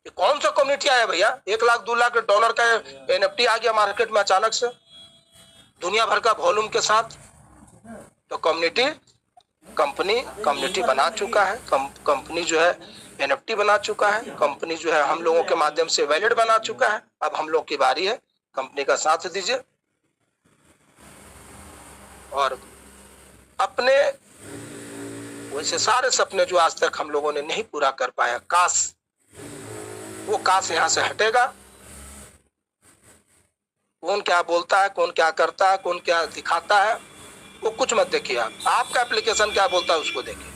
ये कौन सा कम्युनिटी आया भैया, 1 लाख 2 लाख डॉलर का एनएफटी आ गया मार्केट में अचानक से, दुनिया भर का वॉल्यूम के साथ। तो कम्युनिटी बना चुका है, कंपनी जो है एनएफटी बना चुका है, कंपनी जो है हम लोगों के माध्यम से वैलिड बना चुका है। अब हम लोग की बारी है, कंपनी का साथ दीजिए और अपने वैसे सारे सपने जो आज तक हम लोगों ने नहीं पूरा कर पाया, वो काश यहाँ से हटेगा। कौन क्या बोलता है, कौन क्या करता है, कौन क्या दिखाता है, वो कुछ मत देखिए। आपका एप्लीकेशन क्या बोलता है उसको देखिए।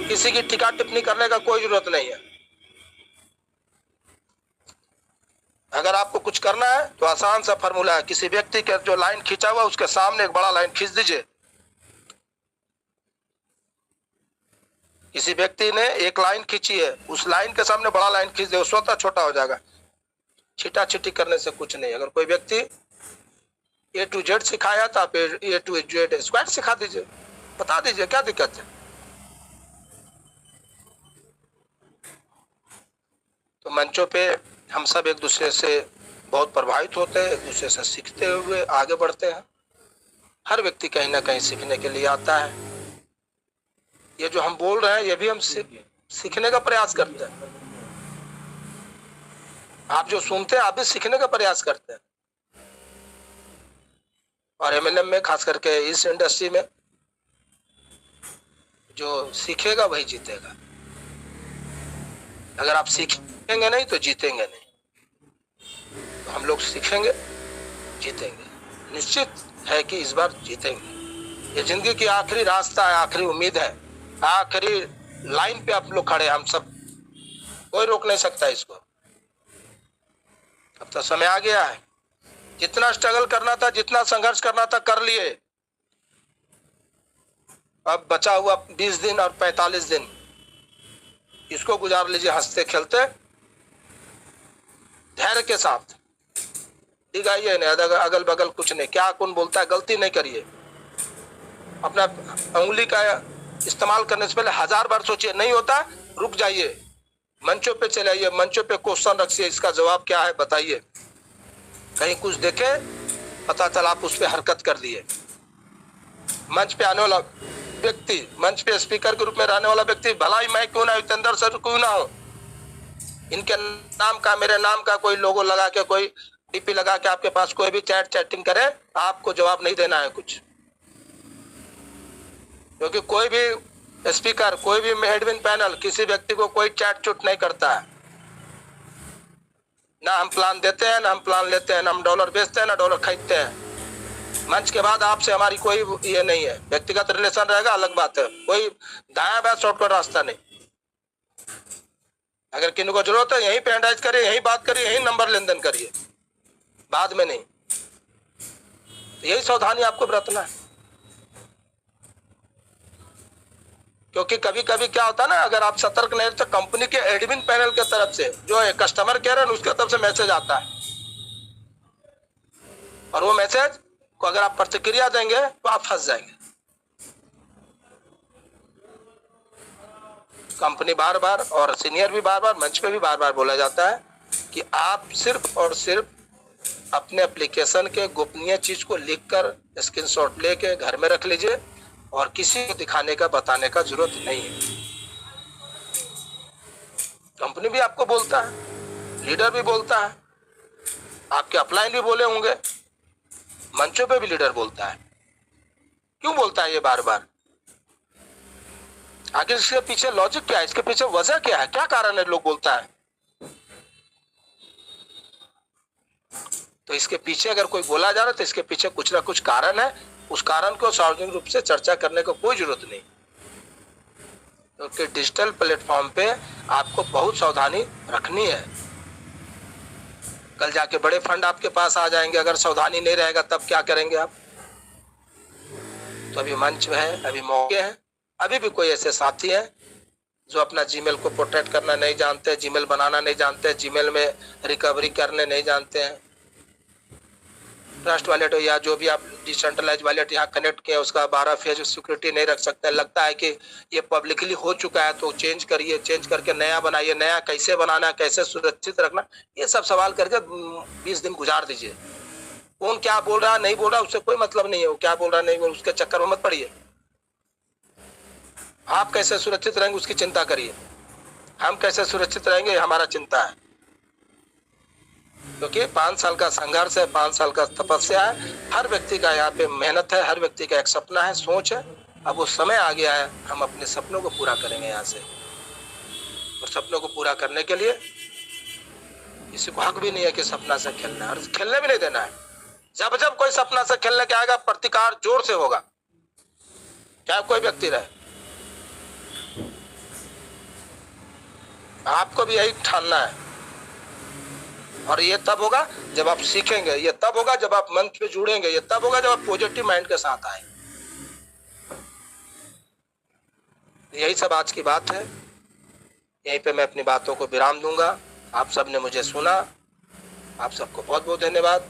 किसी की टीका टिप्पणी करने का कोई जरूरत नहीं है। अगर आपको कुछ करना है तो आसान सा फॉर्मूला है, किसी व्यक्ति का जो लाइन खींचा हुआ उसके सामने एक बड़ा लाइन खींच दीजिए। किसी व्यक्ति ने एक लाइन खींची है, उस लाइन के सामने बड़ा लाइन खींच दे, वो स्वतः छोटा हो जाएगा। छीटा छीटी करने से कुछ नहीं। अगर कोई व्यक्ति A to Z सिखाया तो आप A to Z स्क्वायर सिखा दीजिए, बता दीजिए, क्या दिक्कत है। तो मंचों पे हम सब एक दूसरे से बहुत प्रभावित होते हैं, एक दूसरे से सीखते हुए आगे बढ़ते हैं। हर व्यक्ति कहीं ना कहीं सीखने के लिए आता है। ये जो हम बोल रहे हैं ये भी हम सीखने का प्रयास करते हैं। आप जो सुनते हैं आप भी सीखने का प्रयास करते हैं। और MLM में खास करके इस इंडस्ट्री में जो सीखेगा वही जीतेगा। अगर आप सीखेंगे नहीं तो जीतेंगे नहीं। तो हम लोग सीखेंगे, जीतेंगे, निश्चित है कि इस बार जीतेंगे। ये जिंदगी की आखिरी रास्ता है, आखिरी उम्मीद है, आखिरी लाइन पे आप लोग खड़े। हम सब, कोई रोक नहीं सकता इसको। अब तो समय आ गया है, जितना स्ट्रगल करना था, जितना संघर्ष करना था कर लिए। अब बचा हुआ 20 दिन और 45 दिन, इसको गुजार लीजिए हंसते खेलते धैर्य के साथ दिखाइए, नहीं अगल बगल कुछ नहीं, क्या कौन बोलता है गलती नहीं करिए। अपना उंगली का इस्तेमाल करने से पहले 1000 बार सोचिए, नहीं होता रुक जाइए, मंचों पे चले आइए, मंचों पे क्वेश्चन रखिए, इसका जवाब क्या है बताइए। कहीं कुछ देखे पता चला आप उस पर हरकत कर दिए। मंच पे आने वाला व्यक्ति, मंच पे स्पीकर के रूप में रहने वाला व्यक्ति, भला ही मैं क्यों ना, जितेंद्र सर क्यों ना हो, इनके नाम का मेरे नाम का कोई लोगो लगा के, कोई डीपी लगा के आपके पास कोई भी चैटिंग करे, आपको जवाब नहीं देना है कुछ। क्योंकि कोई भी स्पीकर, कोई भी एडमिन पैनल किसी व्यक्ति को कोई चैट चुट नहीं करता है। ना हम प्लान देते हैं, ना हम प्लान लेते हैं, ना हम डॉलर बेचते हैं, ना डॉलर खरीदते हैं। मंच के बाद आपसे हमारी कोई ये नहीं है, व्यक्तिगत रिलेशन रहेगा अलग बात है, कोई दाया बाया शॉर्टकट रास्ता नहीं। अगर किसी को जरूरत है यहीं पे एंडाइज करिए, यहीं बात करिए, यहीं नंबर लेन देन करिए, बाद में नहीं। तो यही सावधानी आपको बरतना है। क्योंकि कभी कभी क्या होता है ना, अगर आप सतर्क नहीं तो कंपनी के एडमिन पैनल के तरफ से जो है कस्टमर केयर है उसके तरफ से मैसेज आता है, और वो मैसेज को अगर आप प्रतिक्रिया देंगे तो आप फंस जाएंगे। कंपनी बार बार और सीनियर भी बार बार, मंच पे भी बार बार बोला जाता है कि आप सिर्फ और सिर्फ अपने एप्लीकेशन के गोपनीय चीज को लिखकर स्क्रीनशॉट लेके घर में रख लीजिए, और किसी को दिखाने का बताने का जरूरत नहीं है। कंपनी भी आपको बोलता है, लीडर भी बोलता है, आपके अपलाइन भी बोले होंगे, मंचों पे भी लीडर बोलता है। क्यों बोलता है ये बार बार? आखिर इसके पीछे लॉजिक क्या है, इसके पीछे वजह क्या है, क्या कारण है लोग बोलता है? तो इसके पीछे अगर कोई बोला जा रहा है तो इसके पीछे कुछ ना कुछ कारण है। उस कारण को सार्वजनिक रूप से चर्चा करने को कोई जरूरत नहीं, क्योंकि डिजिटल प्लेटफॉर्म पे आपको बहुत सावधानी रखनी है। कल जाके बड़े फंड आपके पास आ जाएंगे, अगर सावधानी नहीं रहेगा तब क्या करेंगे आप? तो अभी मंच है, अभी मौके हैं, अभी भी कोई ऐसे साथी हैं जो अपना जीमेल को प्रोटेक्ट करना नहीं जानते, जीमेल बनाना नहीं जानते, जीमेल में रिकवरी करने नहीं जानते हैं। ट्रस्ट वॉलेट या जो भी आप डिसेंट्रलाइज वॉलेट यहाँ कनेक्ट किया उसका 12 फेज सिक्योरिटी नहीं रख सकते। लगता है कि ये पब्लिकली हो चुका है तो चेंज करिए, चेंज करके नया बनाइए, नया कैसे बनाना, कैसे सुरक्षित रखना, ये सब सवाल करके 20 दिन गुजार दीजिए। कौन क्या बोल रहा नहीं बोल रहा उससे कोई मतलब नहीं है, वो क्या बोल रहा नहीं बोल उसके चक्कर में मत पड़िए। आप कैसे सुरक्षित रहेंगे उसकी चिंता करिए, हम कैसे सुरक्षित रहेंगे हमारा चिंता है। क्योंकि 5 साल का संघर्ष है, 5 साल का तपस्या है, हर व्यक्ति का यहाँ पे मेहनत है, हर व्यक्ति का एक सपना है, सोच है। अब वो समय आ गया है, हम अपने सपनों को पूरा करेंगे यहाँ से। और सपनों को पूरा करने के लिए किसी को हक भी नहीं है कि सपना से खेलना है, और खेलने भी नहीं देना है। जब जब कोई सपना से खेलने के आएगा प्रतिकार जोर से होगा, चाहे कोई व्यक्ति रहे। आपको भी यही ठानना है, और ये तब होगा जब आप सीखेंगे, ये तब होगा जब आप मंच पे जुड़ेंगे, ये तब होगा जब आप पॉजिटिव माइंड के साथ आए। यही सब आज की बात है, यहीं पे मैं अपनी बातों को विराम दूंगा। आप सबने मुझे सुना, आप सबको बहुत बहुत धन्यवाद।